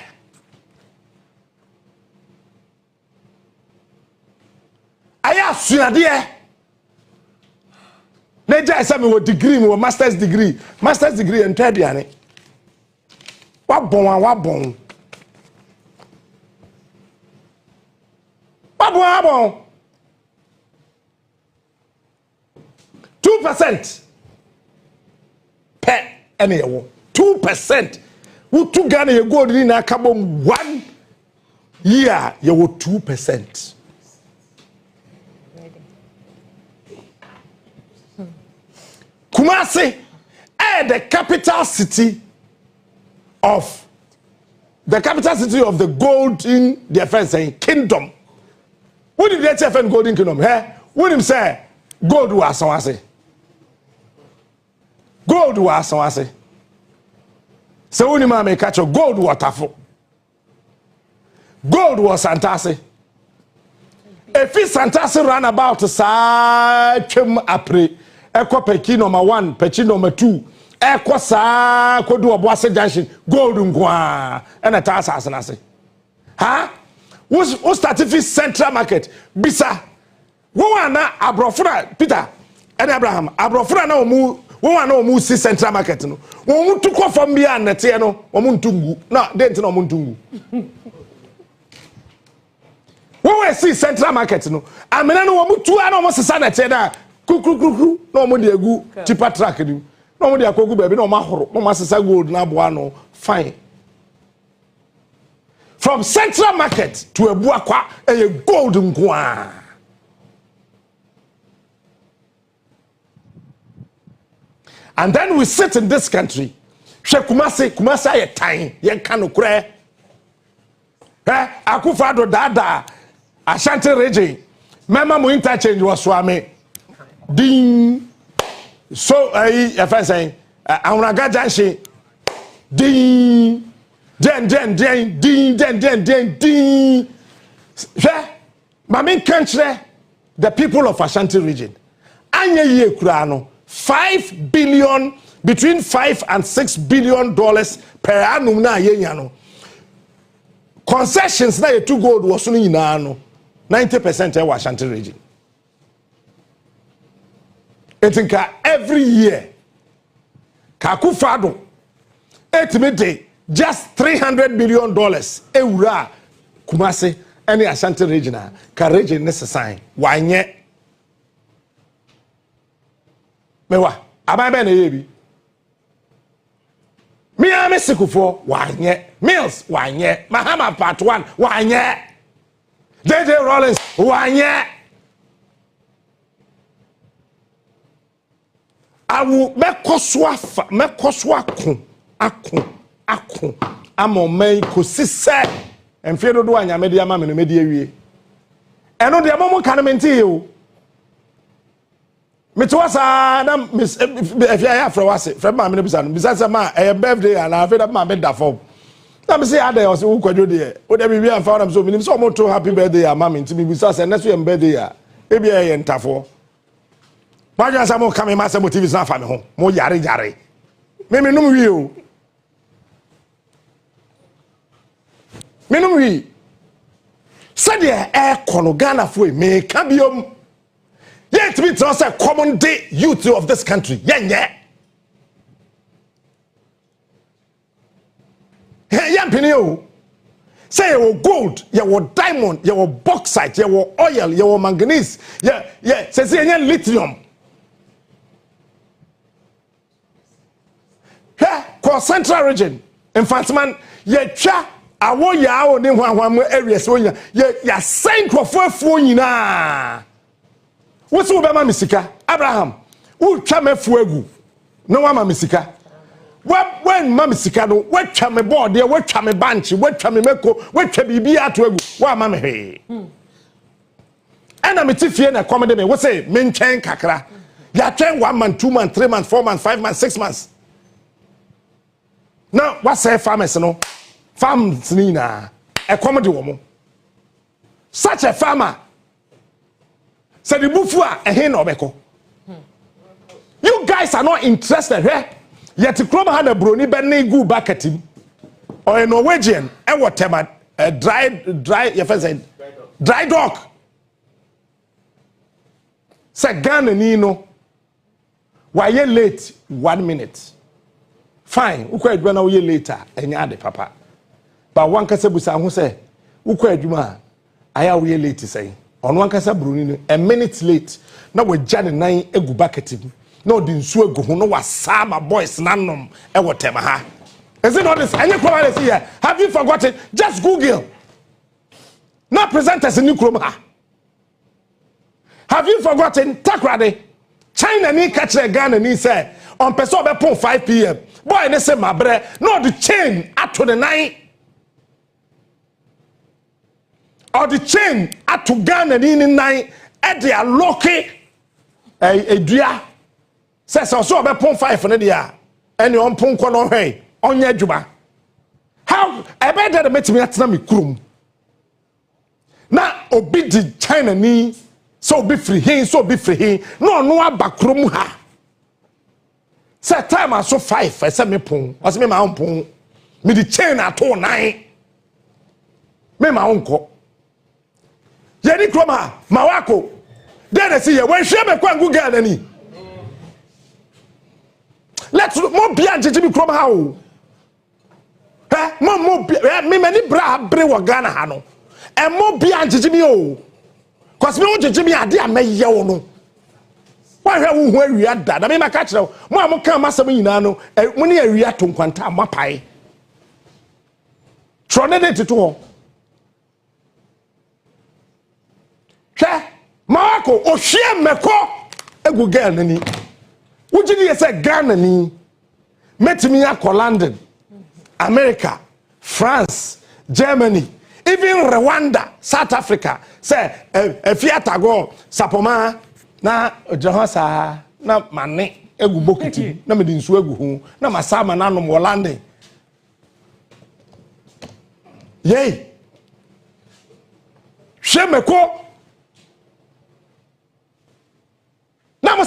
Aya suyadie. Neja isa me wo degree, me wo master's degree. Master's degree en third year ne. Wa bon. Wa bon. 2% per any 2%. Who took Ghana you go in a kabom 1 year you were 2%. Kumasi the capital city of the golden defense kingdom. What did they say golden kingdom? Hey, what did him say? Gold was say. Gold was say. So when you make catch a gold waterfall. Gold was Santase. If it's Santase ran about side chum apre, echo pechi number 1, pechi number 2, echo sa kodu Obuasi junction, gold ngwa, and a task as nase. Huh? Who's started central market? Bisa. Wana abrofura Peter and Abraham. Abrofura na mu. One no mu si central market no. Won tu ko fam bia nete no, won tungu. Na dent no won tungu. Won we si central market no. Amena no won tu ana won sesa nete da. Kukukukuru no won de egu tipa track ni. No won de akogu ba bi no ma horo. No ma sesa gold na boa no. Fine. From central market to Ebuakwa a gold nkwa. And then we sit in this country. Kumasi aye time. Yen kanu kure. Akufado dada. Ashanti region. Mema mu interchange was swami. Ding. So if I say Auraga Janshi. Ding. Den. Mami country. The people of Ashanti region. Anye ye kurano. 5 billion, between 5 and 6 billion dollars per annum na yenyano. Concessions na ye two gold was no 90% in Ashanti region. Etinka every year Kakufado etime just $300 million eura Kumasi any Ashanti region ka region necessary wanye mewa ababe na yebi mi ame sikufo wanye Mills wanye Mahama part 1 wanye JJ Rollins wanye awu mekoswa akun amo man ko sise Enfie do anya me dia ma me no me dia wie. Eno de mo kan menti o. Me to wasa na if ya afro wase, frɛ ma me no bisa no. Bisa say ma e birthday and after that ma me da form. Na me say ade o say wo kwadwo de. O da bibia amfa na so me so mo to happy birthday ya ma me nti me bisa say na so your birthday ya. E bia ye ntafo. Ba ja say mo ka me ma say mo TV sa fa me ho. Mo yare yare. Me num wi o. Me num wi. Sadia e kono Ghana fo me ka biom. Yet we tell us a common day youth of this country. Yeah. Hey, Yampinio. Say you gold, you diamond, you bauxite, you oil, you manganese. Yeah. Say lithium. Hey, called Central Region. In fact, man, cha. Awo ya o ni hwan areas so ya send for nyina. What's over my misika? Abraham, who chame fuegu? No one misika. When mammy sika, what chame board, dear, what chame banchi, what chame meko, what chabi be at wegu, why mammy hey. And I'm a tiffy and a comedy, what say, men chain kakra. Ya train 1 month, 2 months, 3 months, 4 months, 5 months, 6 months. Now, what say farmers no? Farms nina, a comedy woman. Such a farmer. Said the bufua a hen obeko. You guys are not interested, eh? Yet the club had a brony benny go back at him. Or a Norwegian, and whatever, a dry, your friend said, dry dog. Said Ghana Nino. Why you late 1 minute? Fine, who quite 1 hour later, and you had papa. But one casabusa who say, who quite you I are we late to say. On one kasa bruni a minute late na we jane nan egu bucket no di nsu egu ho no wasama boys nanom e wotema ha. Is it not this? Any problem is here? Have you forgotten? Just Google. Now presenters in Nkrumah ha. Have you forgotten? Takrade. China ni catch Ghana ni say on person be pon 5 p.m. Boy they say my bre no the chain at to the 9. Or the chain at to Ghana in 9 at the loki a dria says also about 0.5 for the year and you on punko no hey on your juba. How I bet that met me at Nami Krum. Now obi the China ni so be free he so be free he no backroom ha. Say time I so 5 I said me pon was me my own pon me the chain at all 9 me my own co. Yeni kroma mawako then see when share me kwa Google ani let's mo bia njeje bi kroma ha o mo me mani bra bre wo Ghana ha no e mo bia njeje mi o cause me wo njeje mi ade amaye wo no wa hwe wo hu awia da na me maka kire mo am kan masam nyina no mo ne awia to nkwanta amapai tronede to ho Marco, o share meko egu girl nani. Ujini yese Ghana ni. Met me at London, America, France, Germany, even Rwanda, South Africa. Say Fiat go sapoma na Johasa na mane egu bokiti na medi nsu egu hu na masama na no London. Yay. Share meko I'm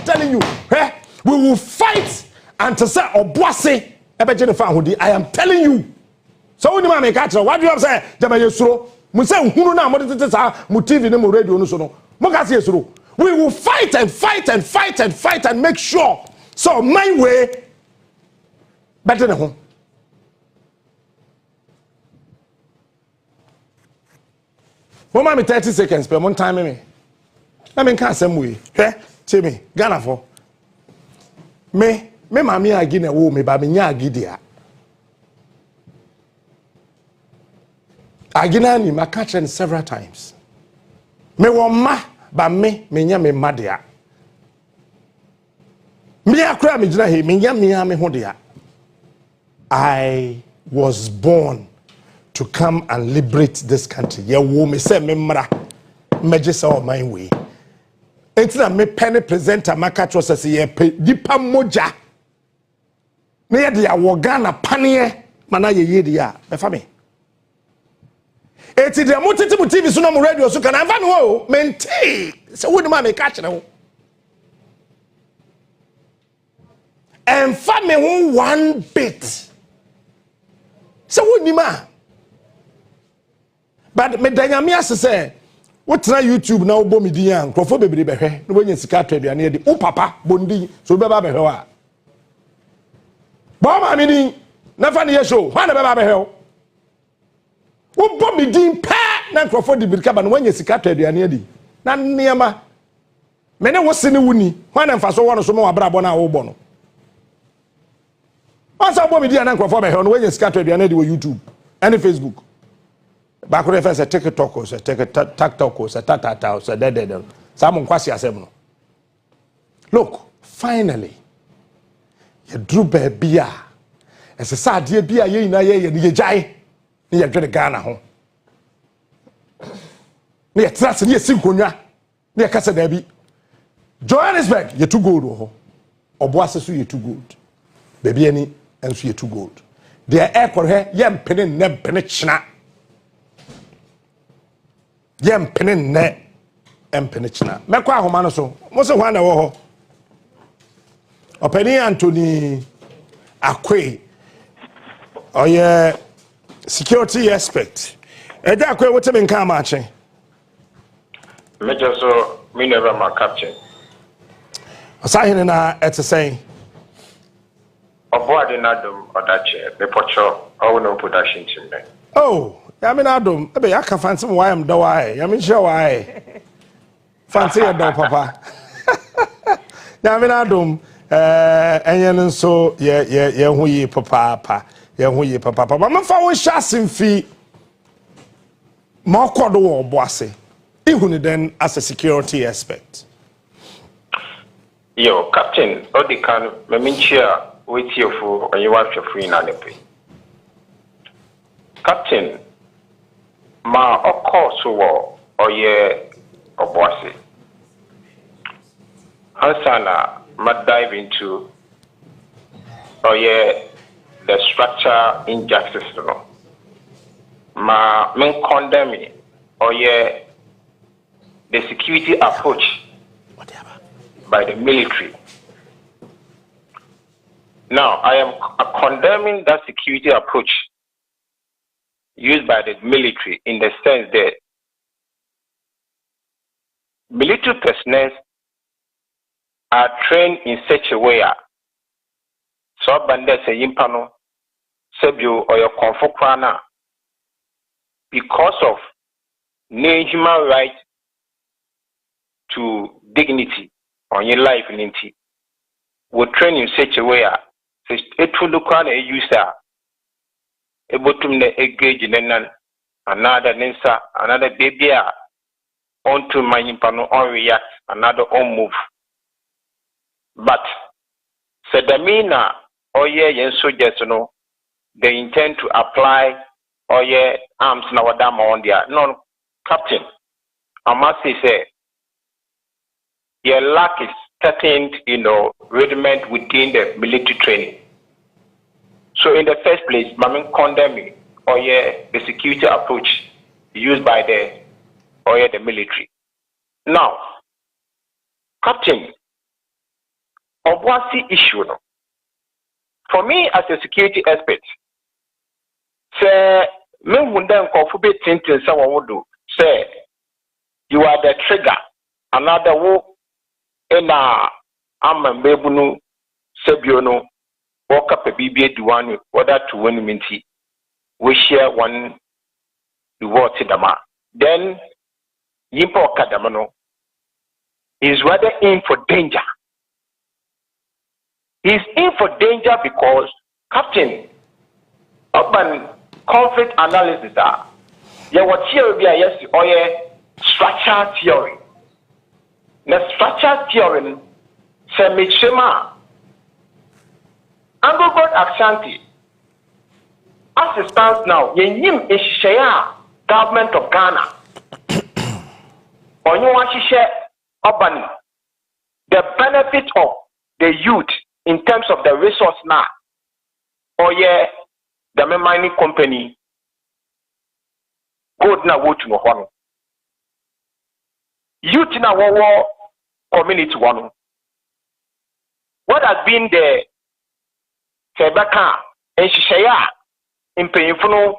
telling you, we will fight until say Obuasi. I am telling you. So when you make catch, what do you have say? We will fight and fight and fight and fight and make sure. So my way better than home. One me 30 seconds per one time me. I mean, can't say way. Tell me, Ghana for me, mammy, I give a woman, but me, Gidia. I give him a catching several times. Me want ma, but me madia. Me a cry me jina he, me hodia. I was born to come and liberate this country. Yeah, wo me say memra major of my way. It's na me penny presenter maka to say ye dipa moja. Me dia wo Ghana panie mana ye dia. Me fa me. Eti dia motiti mu TV so na mu radio so kana fa me wo menti. Se wo ni ma me ka kire wo. And family won one bit. So what ni ma? But me danyame ase say, what na YouTube na obo me din an krofo bebre behwe. No wenye sika to aduane de. O papa bondi so be ba behwe wa. Bo ma me din na fa ne show. Ho na be ba behwe. Wo bo me din pa na krofo de birika ba no wenye sika to aduane de. Na niema. Me ne wo se ne wuni. Ho na mfa so wo no so mo wa bra bo na wo bo no. Once I bought me and uncle for my home, when you scattered the another YouTube and Facebook. Back when I first take a talk or take a TikTok or tata or dead. Someone quasi assembly. Look, finally, you drew beer. As a sad dear beer, ye na ye and ye jay, ye get a Ghana home. Near Trust and ye Sinkunya, near Casa Debbie. Johannesburg, you're too good, or Obuasi, you're too good. Baby, any. And so you're too good. They are equal here, yam penny neb penichna. Yam penny ne and penichna. Mekwa homanoso, most of one hour. O penny Anthony Akwe, or yeah, security aspect. And that way, what's in car marching? Major so, me never my captain. I saw him at the saying. Obuasi Nadum Okatakyie me pocho I no production team there. Oh, I mean Adam, I be I can fancy why I'm do why. I mean sure why. Fancy a do papa. I mean Adam, enyen so ye hu yi papa. Ye hu yi papa. But me fa won shasin fi ma kodo wo Obuasi. Ihu ni then as a security aspect. Yo, Captain, Odi kan me minchia wait here for you watch your free nalepe. Captain, ma of course wo oye Obuasi. Hansana ma dive into oye the structure injustice no. Ma men condemn oye the security approach by the military. Now, I am condemning that security approach used by the military in the sense that military personnel are trained in such a way so bandits say yimpano sebio or your comfort krana because of human right to dignity on your life in inti will train in such a way it will look on a user a bottom the engage in another ninsa another baby onto my impano on react another on move but said the mina or yeah and soldiers no they intend to apply or yeah arms now dam on their non captain I must say your lack is certain, rudiment within the military training. So in the first place, Mamin condemning or the security approach used by the military. Now, Captain, Obuasi issue. For me as a security expert, say me wunda nkofube tintin say what would do. Say you are the trigger. Another wo na ama mbebunu sebio no woka pe bibie diwani whether to win minti we share one reward dama then yimpo kadama no is rather in for danger. He's in for danger because captain urban conflict analysis are what theory yes or structure theory. The structure theory se michema Anglo-God Ashanti as it stands now, yenyim share government of Ghana. Onyo wa share urban the benefit of the youth in terms of the resource now. Or yeah, the mining company gold na wotu no hono. Youth na wo community one. What has been the Sebeka and Shishaya in Painfuno,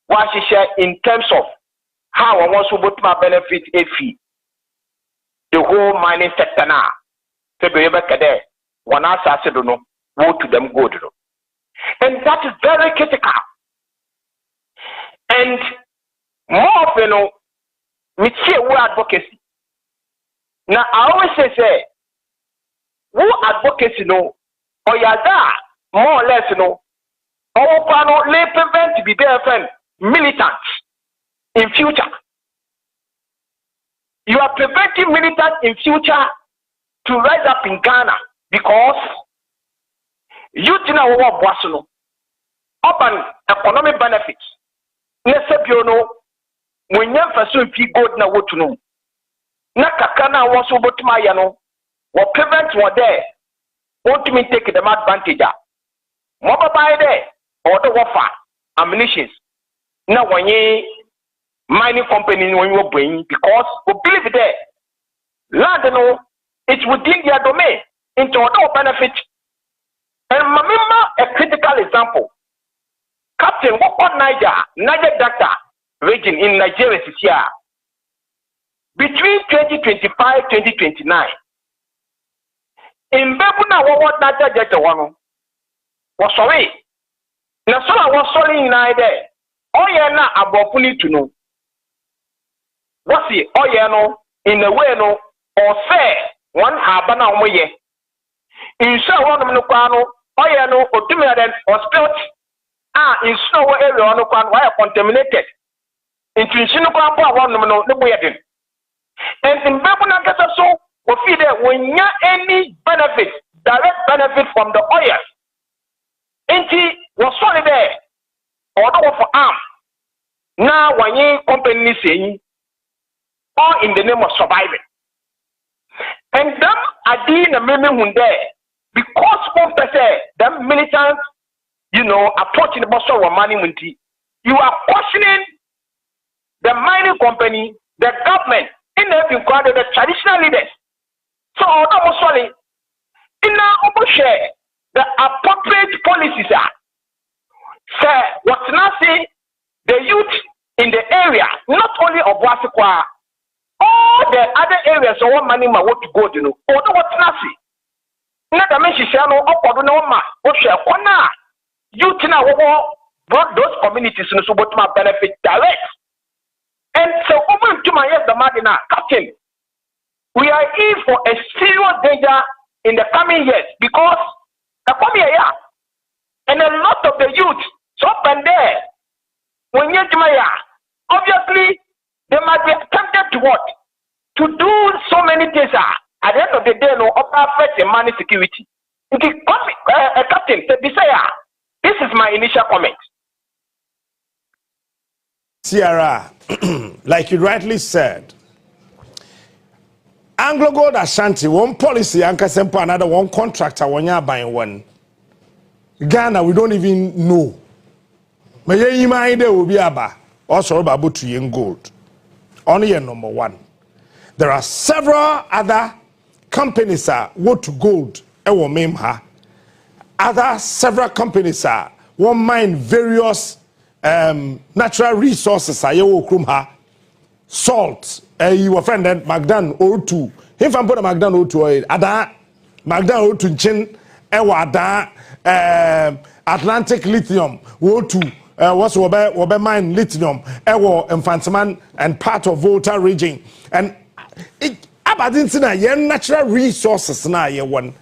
what she share in terms of how I want to benefit a fee, the whole mining sector now. Sebeka there, one answer don't know, go to them good. And that is very critical. And more of we see advocacy. Now I always say, who advocacy or yada more or less our panel lay prevent to be there militants in future. You are preventing militants in future to rise up in Ghana because you know what was urban economic benefits. Let's say when you pursue gold na what to know. Na kakana was over to my what prevent what there. Want me take them advantage. Mobile by there or the warfare ammunitions. Now when you mining company when you bring because we believe there land it's within their domain into other benefit. And remember a critical example. Captain what on Niger Delta region in Nigeria this year. Between 2025-2029. In Bebuna what Niger Delta one was sorry. Now so I was sorry in there. Oh yeah na abopuni to know. What's it? Oh yeah no in a way no or fair one habana omoye. In so one no kwano oh yeah no otumiaden or spilt in snow area no kwan why contaminated. Into Shinu Papa one no boyadin. And in Babuna Gasa so we feel that when you any benefit, direct benefit from the oil. Inti was solid there. Order for arm. Now when you company saying all in the name of surviving. And them are doing a minimum there because one person them militants approaching the boss of money munti. You are questioning the mining company, the government, in the traditional leaders. So that was sorry. In our share, the appropriate policies are say what's not say the youth in the area, not only of Wasikwa, all the other areas of what money ma what to go to although what's not see. Not the mention share no up or no ma what share kwana youth now brought those communities in so what my benefit direct. And so over to my yes the Madina Captain, we are in for a serious danger in the coming years because the coming year and a lot of the youth so up and there when you obviously they might be tempted to what? To do so many things at the end of the day no affect the money security. Okay, Captain, this is my initial comment. Sierra, like you rightly said, Anglo Gold Ashanti, one policy, Anka Sempo, another one contractor, one year buying one. Ghana, we don't even know. May you mind there will be aba also about to yen gold. Only number one. There are several other companies what to gold and will name her. Other several companies won't mine various natural resources salt your friend then Magdan O2 if I'm putting Magdan O2 ada Magdan O2 chin ada Atlantic lithium O2 what's what mine lithium Infantiman and part of Volta region and abadintina yen natural resources na ye one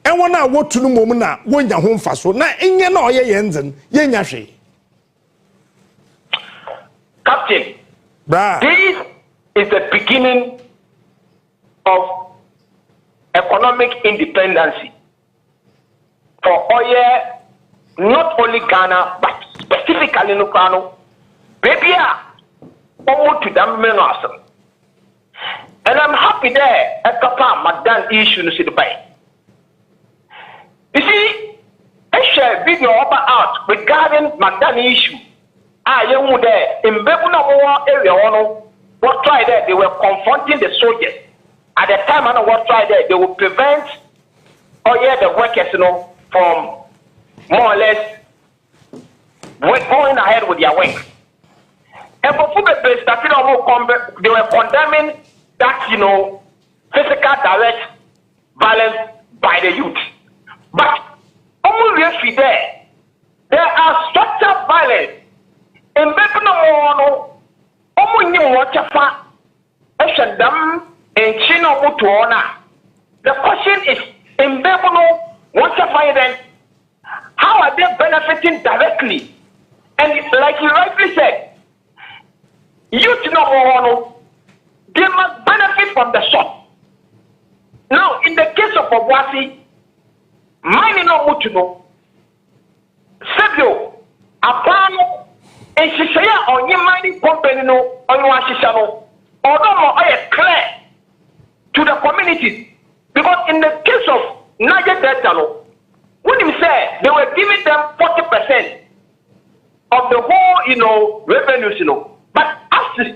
and one na what to no moment na when ya home fast na enye na oye yenzen yenya hwe. Captain, Bruh. This is the beginning of economic independence for oil, not only Ghana, but specifically no kwano baby almost to them men awesome. And I'm happy there at Papa Madan issue no see the buy. You see, I share video out regarding Madan issue. Young there in Bebuna area what tried there, they were confronting the soldiers. At the time I know what tried there, they would prevent the workers, from more or less going ahead with their work. And for they were condemning that, physical direct violence by the youth. But almost there are structural violence in Bepno. The question is in Bepno, how are they benefiting directly? And like you rightly said, youth they must benefit from the shop. Now, in the case of Obuasi, mining no mutuno, Sebio, Apano, and Shishaya on your mining company no, on Washishano, although I clear to the communities. Because in the case of Niger Delta, when you say they were giving them 40% of the whole, revenues, But as it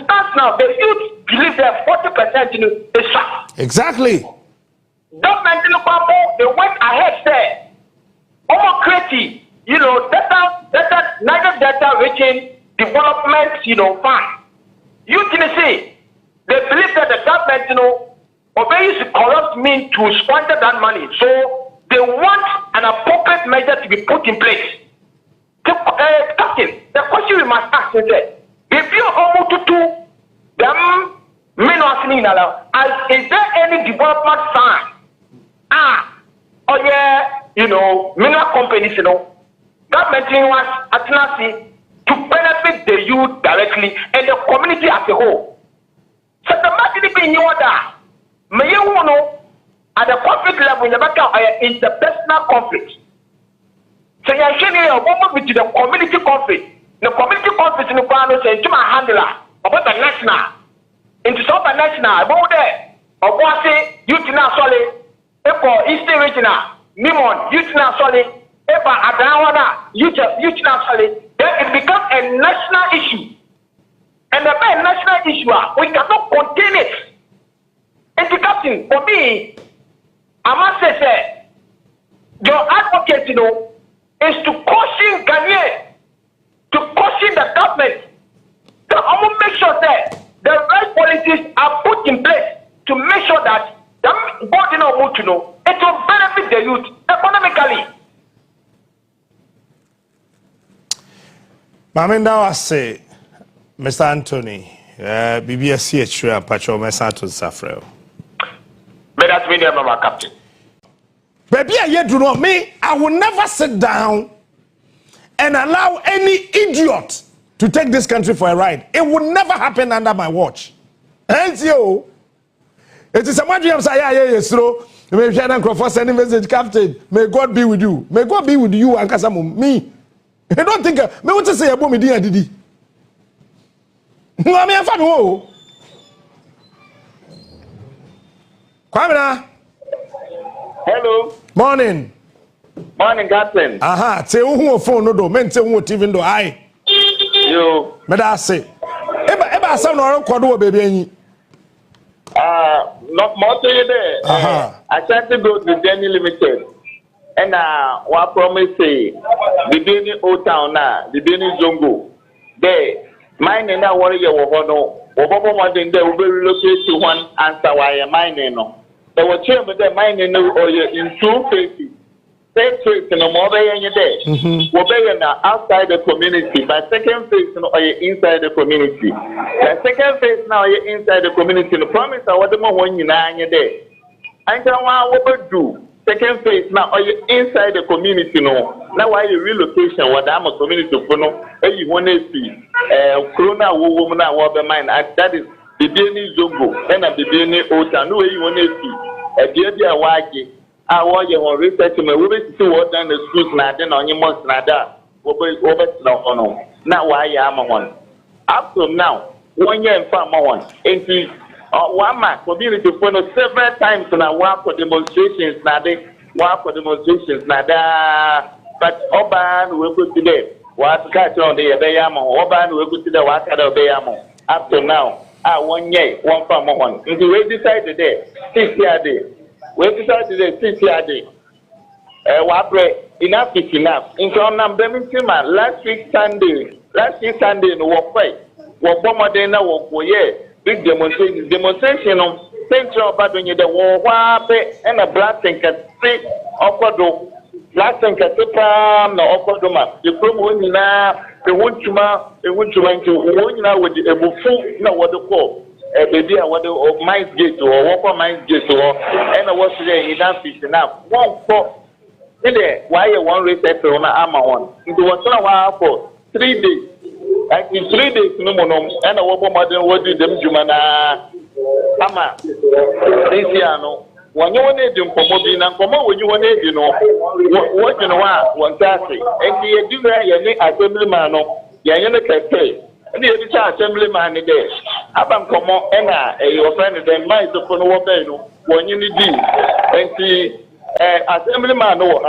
stands now, the youth believe that 40% is fast. Exactly. Government they went ahead there. Almost creative, Niger Delta Region Development, fund. Youth say they believe that the government, obeys the corrupt means to squander that money. So they want an appropriate measure to be put in place. Captain, the question we must ask is that if you almost to them is there any development fund? Mineral companies, government wants Atenasi to benefit the youth directly and the community as a whole. So the matter being you order, may you know at the conflict level, you interpersonal conflict. So you are sharing a woman with the community conflict. The community conflict in the Kwano says to my handler about the national. Into some national, about there. Obuasi, youth now solid. Epo, Eastern Regional, Nimon, youth now solid. Epa, Adawana, youth now solid. Then it becomes a national issue. And the main national issue, we cannot contain it. And the captain, for me, I must say, your advocate, is to caution Ghanaians, to caution the government, to almost make sure that the right policies are put in place to make sure that it will benefit the youth economically. Maminda was say, Mr. Anthony, BBSC and Pacho Mesato Safrel. But that's me, my captain. Baby, do not me. I will never sit down and allow any idiot to take this country for a ride. It will never happen under my watch. And you, it is a matter of saying, may Shannon Crawford send a message, Captain. May God be with you. May God be with you, and Kasamu. Me. I don't think me want to say about me, dear Didi. No, I mean, I'm fine. Kwamina. Hello. Morning. Morning, Captain. Aha, say who phone no do, men say who TV do I. Yo. Me da say. Eba say no record wo baby anyi. No more to you there. I tried to go to Jenny Limited. And what promise say the beginning old town na, the beginning Zongo. There, mine and that warrior no. Obobo one there will be relocated to one answer why mine no. There were chairman there mining in 2 phases. First phase in the mobile day. We're outside the community. But second phase inside the community. The second phase now you're inside the community. The promise I want more when you're there. I can what do. Second phase now you're inside the community no. Now why you relocation what I'm a community for no. You want to see Corona woman mine. That is the beginning Zongo, and the beginning Ota. No way you want to see a dear Wagi. I want you on research me. We will see what done the schools now, then on your months nada. Now why am one? Up to now, 1 year and 5 months. And one man community for several times and I work for demonstrations now they work for demonstrations now but Oban will go today. What catch on the Bayamo, Oban will go to the Waka Bayamo. Up to now, 1 year, 1 farm one. And we decided there, 6 year day. We decided there, 6 year day. Enough is enough. In Birmingham, last week Sunday, in Walkway, Wabomodena, Walkway, big demonstration of Central Badonia, the war, and a blasting at 3 Okodo, blasting at the Pram, no Okodoma, the Promuna, the Wunchuma, the Wunchuma, Wunna with the Ebufu, no what to call. Baby, I want to Mines Gate or Walker Mines Gate or and I was today enough is enough. One for why you want reset on armor one? It was not a while for 3 days. Like in 3 days, no more, and a woman what did them Jumana Ama this year. No, when you want to come and come on when you want to know what you know, one task, and the do that, assemblyman, Yana Cafe, and the other assemblyman there. Abam come on, and your friend, then might upon what when you need and see. Assemblyman, no,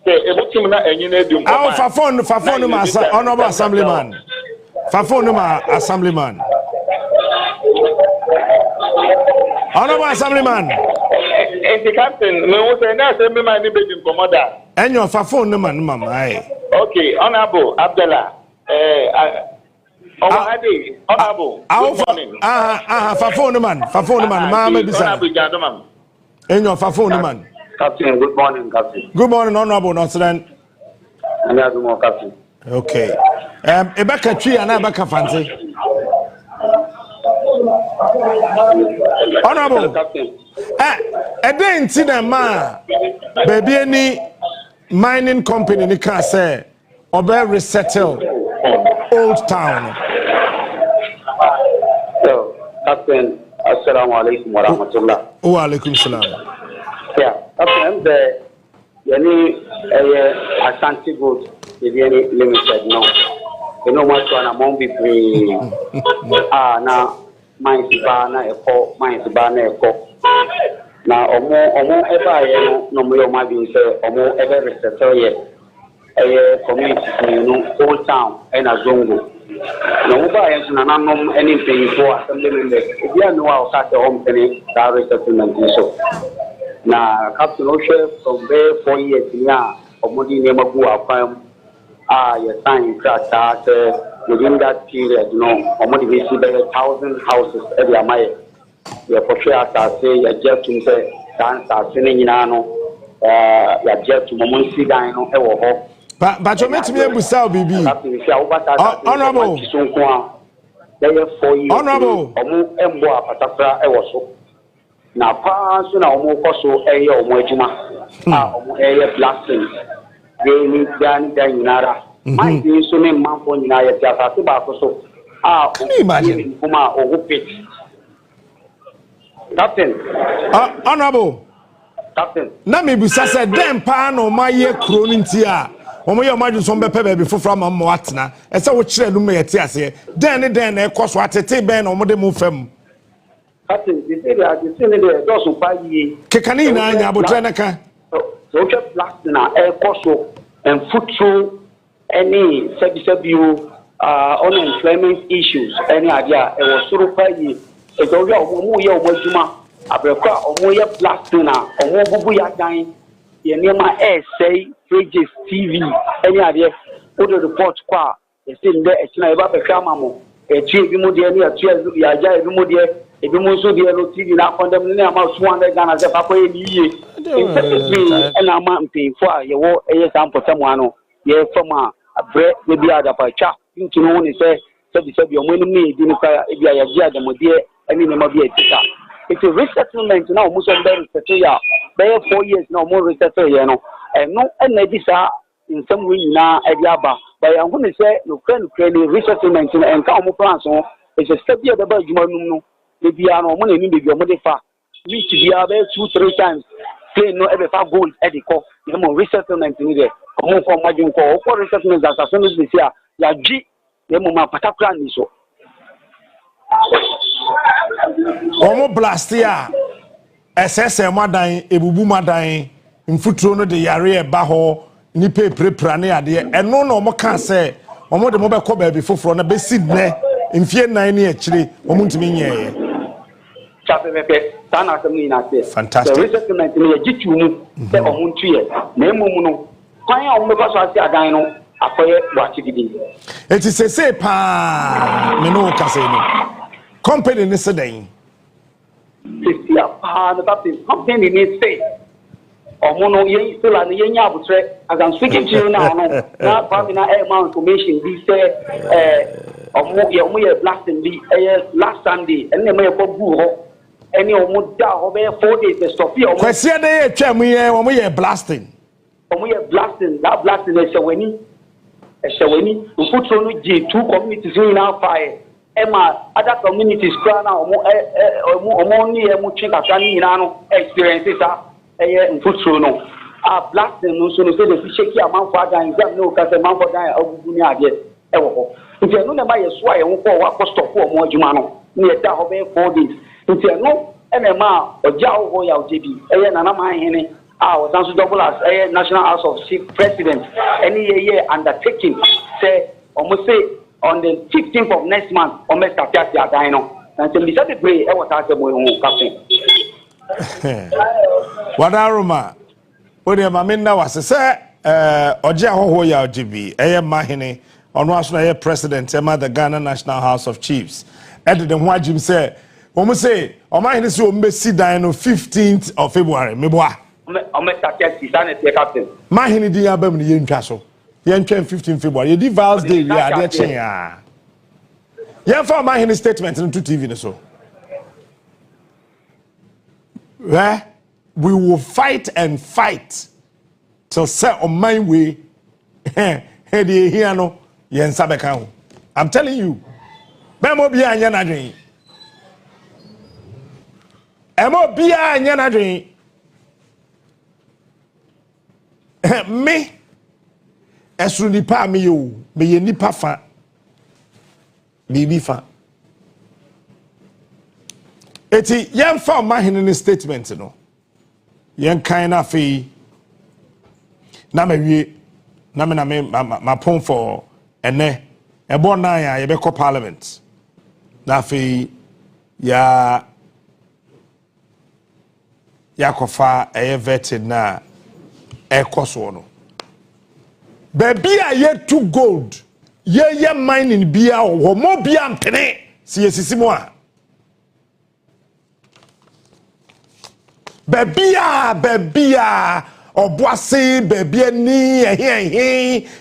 Fafon, honorable assemblyman. Fafon, assemblyman. Honorable assemblyman. And the captain, no, say, no, assemblyman, the big commander. And your Fafon, man, mamma. Okay, honorable Abdullah. Honorable. Fafon, man, mamma, beside. And your Fafon, man. Captain, good morning, Captain. Good morning, Honorable Nonsense. And that's more, Captain. Okay. Okatakyie and Fancy. Honorable. A day in Tinama, baby, any mining company, you can say, or better resettle Old Town. So, Captain, assalamu alaikum wa rahmatullah. Wa alaikum salam. Yeah, I'm the Ashanti Gold, the limited. No, you know what one among between now, mine Sibana, a call, mine Sibana, a call. Now, or more ever, no more, my being said, or more ever resettle yet. A community, you know, Old Town and a Zongo. No more buyers and unknown anything for assembly members. If you know how to the home penny, that resettlement is so. Na Captain Oshe from there 4 years now, Omodi Nemabu Afam, your sign cracked out within that period, you know, Omodi we see there 1,000 houses every Amaya. Your portrait as say, your jet to say, dance as singing in Ano, your jet to Momonsi Dino, Ewo. But you met me a Busau, BB. Honorable. There are 4 years. Honorable. Omu Emboa Patafra Ewoso. Na pass na omo koso eye omo adwuma omo eye blasting dey ni dan nyinara my dey so me manfo nyina ye tiasa se ba koso can you imagine kuma ogo pit Captain honorable Captain na me bisa say dem pa no ma ye kro ni nti a omo ye omo so be pe be fofra ma mo atena e se wo kire no me ye tiase den na ekoso atete ben na omo de mo fam Captain, the thing there doesn't buy ye. Kekani na anya abotrenaka. So just blasting air coso and foot through any unemployment issues. Any idea? It was sort of buy ye. It's all your Mojuma. Abreka or Moya blasting or Mobuya dying. Your name air say Pages TV. Any idea? Put the report qua. It's in there. It's not about the Kamamo. A chief Mudia, a chair, Yaja, Mudia. If you want to be able to now condemn about 200 Ghana as a papa and I'm paying for your ASM for someone, yes, from a bread, maybe other by chap. You know, when you say, your money, if you are the Modia, and you never be a teacher. It's a resettlement now, most of them settle. They have 4 years no more resettle, you know, and no, and maybe in some way now at Yaba. But I'm going to say, no, resettlement and come plans. It's a step here about Jumano. The piano money in the Yomodefa, which we are there 2-3 times. plane no ebe fa gold e dey call no resettlement ni there omo for majun ko o resettlement as soon as they say ya gi e mo ma particular ni so omo blast ya SSM madan ebubu madan mfuturo no de yare e ba ho ni peprepra ne ade eno no omo kan say omo de mo be ko ba bi foforo na be sidne mfie nan ne akire omo ntimi nyeye fantastic. The resettlement ni jitu mu se omuntu ye na emum no kwan a omo ba so ase adan no akoye wachi gidi eti sese pa me no kase no company ni sedan sisi pa na that company ni say omo no ye still and ye nya abutre as I'm speaking to you now no na pa na amount information be say omo ye blasting be last Sunday and me ko bu ho any omo da ho be 4 days the stop here kwesi ade ye twam ye omo ye blasting that blasting is shawani ufutro no G2 communities in now fire ema other communities kra na omo ni e mu twika kan ni na no experiences ufutro no blasting no so no say the sheki amanfo adan exam no ka say manfo dan agugu ni ade e wo ho nti no na ba ye so aye ho ko wa ko stop omo adwuma no ni e da ho be 4 days nti no enema oja ho ya ojebi nana man hene was also double as National House of Chief President any year undertaking say almost say on the 15th of next month almost Okatakyie adino and so we said the pray was asked boy captain wadaruma ode ma menna wase say oja ho ya ojebi mahene ono aso na president the Ghana National House of Chiefs ede de ho agim say omo say omahene say ombe si dan no 15th of February meboa Okatakyie sanete captain mahene di abam ni yentwa so yentwa 15 February ye di Val's Day we are there chen ya ye for mahene statement into TV ne so we will fight and fight till say on my way he here no yen sabeka ho I'm telling you memo bia anya na dwen emo bia anya na dwen me esru nipa me yo me ye nipa fa bibi fa eti yen fa mahene ni statement no yen kan na fe na mawie na me ma pon for ene ebo na ya ye be ko parliament na fe ya kofa vetted na ekoso no baby a ye to gold ye mining bia wo mo bia mpene si yesisimo a baby a Obuasi baby ni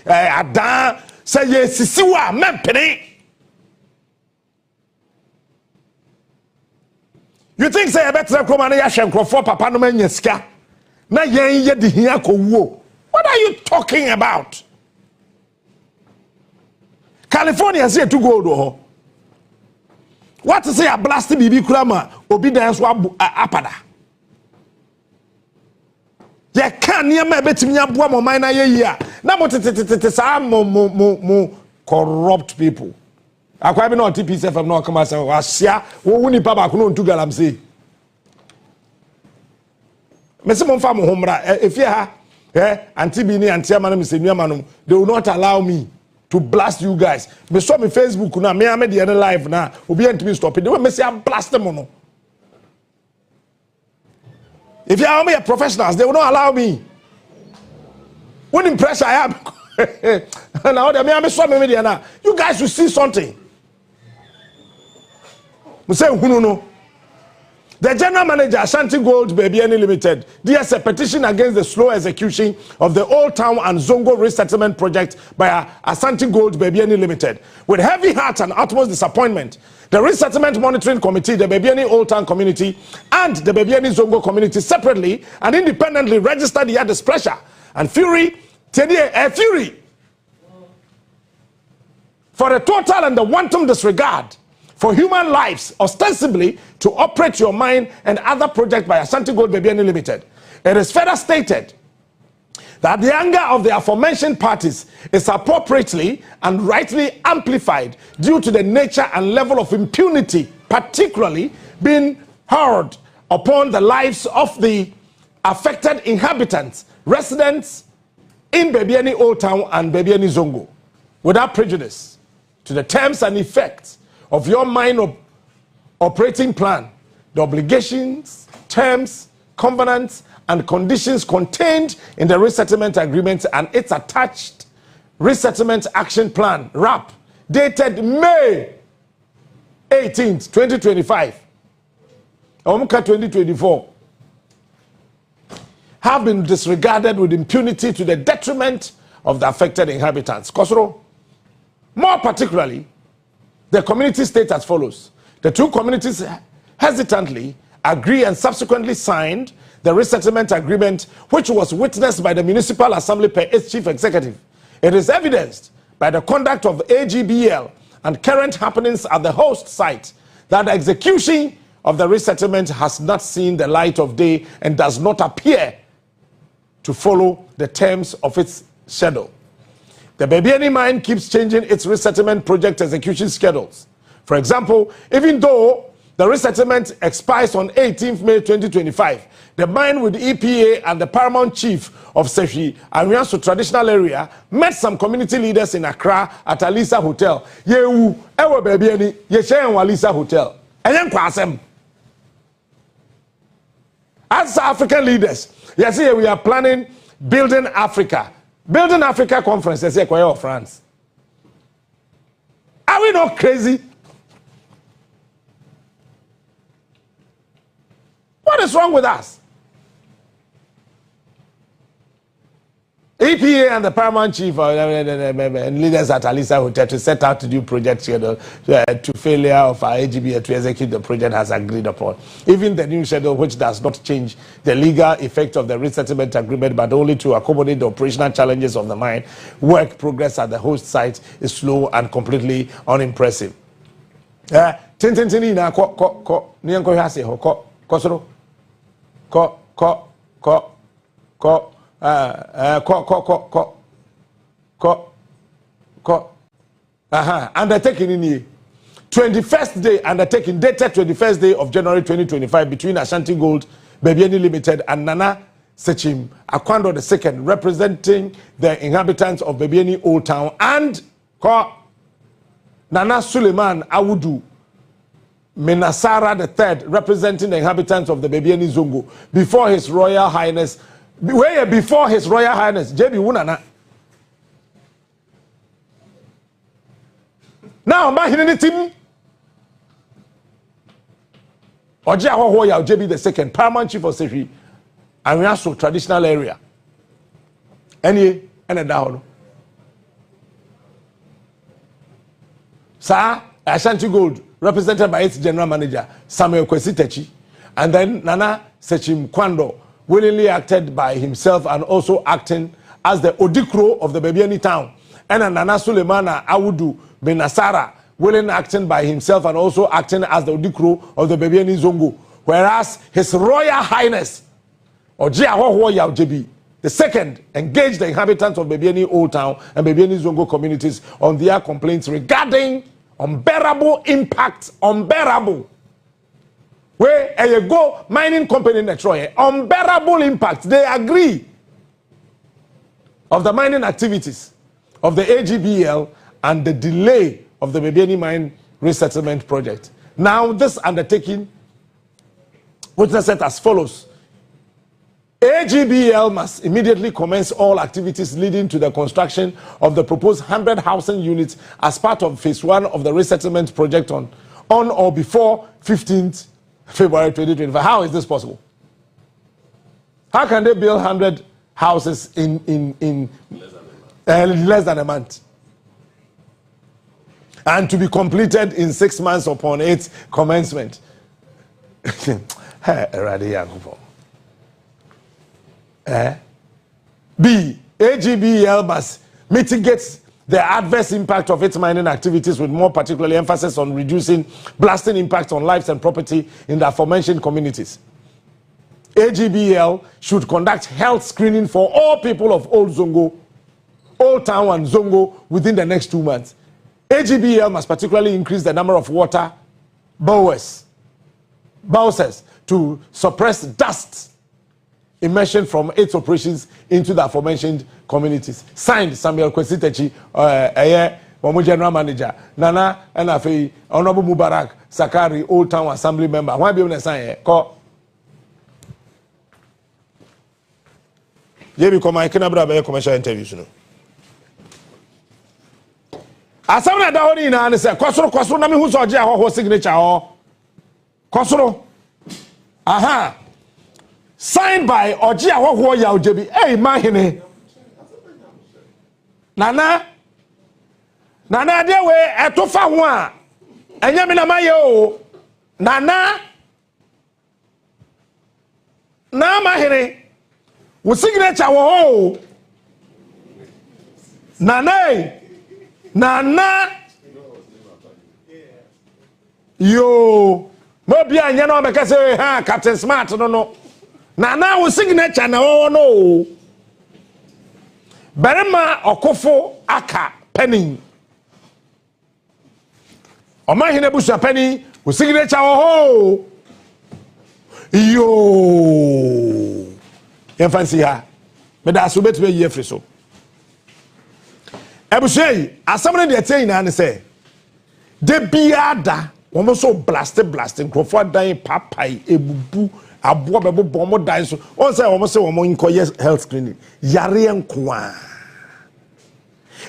adan say yesisiwa mempene. You think say better come na ya hwenkrofo papa no manya sika na yen ye de hia kowo. What are you talking about? California say to gold ho. What say a blast bibi kurama obi dan so apada. Ye kan ye ma betimi aboa mo man na ye ya na mo tete sa mo corrupt people. Akwa bi na TPC FM na come say asia wo wuni pa ba ko no ntu galam say me se mo fa mo homra efie ha anti bi ni anti ama na me se nuama no they will not allow me to blast you guys. Me saw me Facebook na me am the live na obi antimi stop it. They me say I blast them no. If you are me professionals, they will not allow me. What impression I have? Now me saw me media now. You guys will see something. We say no. The general manager, Ashanti Gold Bebiani Limited, there's a petition against the slow execution of the Old Town and Zongo resettlement project by Ashanti Gold Bebiani Limited. With heavy heart and utmost disappointment, the Resettlement Monitoring Committee, the Bebiani Old Town community, and the Bebiani Zongo community separately and independently registered the displeasure and fury for the total and the wanton disregard for human lives, ostensibly to operate your mine and other projects by Ashanti Gold Bebiani Limited. It is further stated that the anger of the aforementioned parties is appropriately and rightly amplified due to the nature and level of impunity, particularly being hurled upon the lives of the affected inhabitants, residents in Bebiani Old Town and Bebiani Zongo, without prejudice to the terms and effects of your mine operating plan, the obligations, terms, covenants, and conditions contained in the resettlement agreement and its attached resettlement action plan, RAP, dated May 18th, 2025, Omka 2024, have been disregarded with impunity to the detriment of the affected inhabitants. Kosoro, more particularly, the community state as follows. The two communities hesitantly agree and subsequently signed the resettlement agreement, which was witnessed by the Municipal Assembly per its chief executive. It is evidenced by the conduct of AGBL and current happenings at the host site that the execution of the resettlement has not seen the light of day and does not appear to follow the terms of its schedule. The Bebiani mine keeps changing its resettlement project execution schedules. For example, even though the resettlement expires on 18th May 2025, the mine with EPA and the paramount chief of Sefi, Arianso traditional area, met some community leaders in Accra at Alisa Hotel. Yewu, ewe Bebiani, yeshen Alisa Hotel. Enyen kwasem. As African leaders, yes, here we are planning Building Africa. Building Africa conference, yes, here of France. Are we not crazy? What is wrong with us? EPA and the paramount chief and leaders at Alisa Hotel to set out to do project schedule to failure of our AGB to execute the project has agreed upon. Even the new schedule, which does not change the legal effect of the resettlement agreement, but only to accommodate the operational challenges of the mine, work progress at the host site is slow and completely unimpressive. Undertaking in the 21st day, undertaking dated 21st day of January 2025 between Ashanti Gold, Bebiani Limited and Nana Sechim Akwando II, representing the inhabitants of Bebiani Old Town, and Nana Suleiman Awudu Menasara III, representing the inhabitants of the Bebiani Zongo, before His Royal Highness, before His Royal Highness, JB Wunana. Now, my team, Oja Hoya, JB II, paramount chief of Sefi, and we also traditional area. Any down. Sir, Ashanti Gold, represented by its general manager, Samuel Kwesitechi, and then Nana Sechim Kwando, willingly acted by himself and also acting as the Odikro of the Bebiani town. And Nana Sulemana Awudu Benasara, willingly acting by himself and also acting as the Odikro of the Bebiani Zongo. Whereas His Royal Highness, Ojia Hohoya JB, the second, engaged the inhabitants of Bebiani Old Town and Bebiani Zongo communities on their complaints regarding unbearable impacts, where a go mining company in Detroit, unbearable impact, they agree, of the mining activities of the AGBL and the delay of the Bebiani mine resettlement project. Now this undertaking witnessed as follows. AGBL must immediately commence all activities leading to the construction of the proposed 100 housing units as part of phase 1 of the resettlement project on or before 15th February 2025. How is this possible? How can they build 100 houses in less than a month? And to be completed in 6 months upon its commencement. B. AGBL must mitigate the adverse impact of its mining activities with more particularly emphasis on reducing blasting impacts on lives and property in the aforementioned communities. AGBL should conduct health screening for all people of Old Town and Zongo within the next 2 months. AGBL must particularly increase the number of water bowsers to suppress dust emission from its operations into the aforementioned communities. Signed, Samuel Kwesitechi, General Manager, Nana, and Afi, Honorable Mubarak, Sakari, Old Town Assembly Member. Why be on a sign? Call. You become my commercial interviews. Asamna da honi na ne se kwasoro na me hu so oje ahoho signature ho kwasoro aha signed by oje ahoho ya ojebi ma hene nana de we etofa ho a enya me na maye o nana na ma hene wo signature wo ho Nana yo mobi anya na omeka say ha Captain Smart no Nana wo signature na wo no Berema Okofo aka penny Oma hine busa penny wo signature wo yo yen fancy ha me da so betwe ye free so Ebushey, asamene de tey na ne say de biada wo so blasting crofo dan papai ebubu abo bebo mo dan so on say wo say wo nkoye health screening yare enko a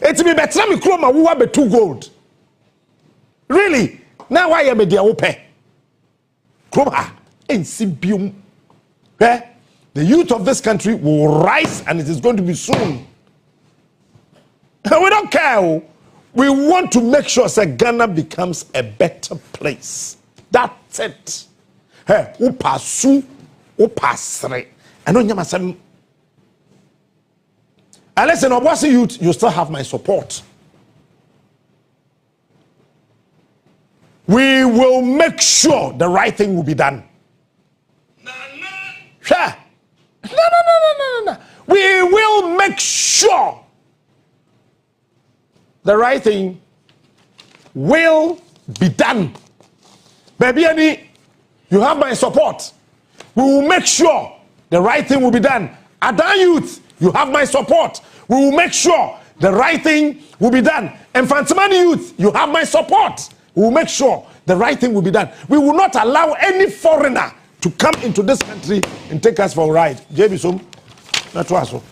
etimi betra me kro ma wo betu gold really now why me de wo pe kro ha ensibium the youth of this country will rise and it is going to be soon. We don't care. We want to make sure that Ghana becomes a better place. That's it. Hey, upasu, upasre. I know Nyamasem. And listen, Obuasi youth, you still have my support. We will make sure the right thing will be done. No. We will make sure the right thing will be done. Baby Annie, you have my support. We will make sure the right thing will be done. Adan youth, you have my support. We will make sure the right thing will be done. And Fantimani youth, you have my support. We will make sure the right thing will be done. We will not allow any foreigner to come into this country and take us for a ride. JB Sum, that's what.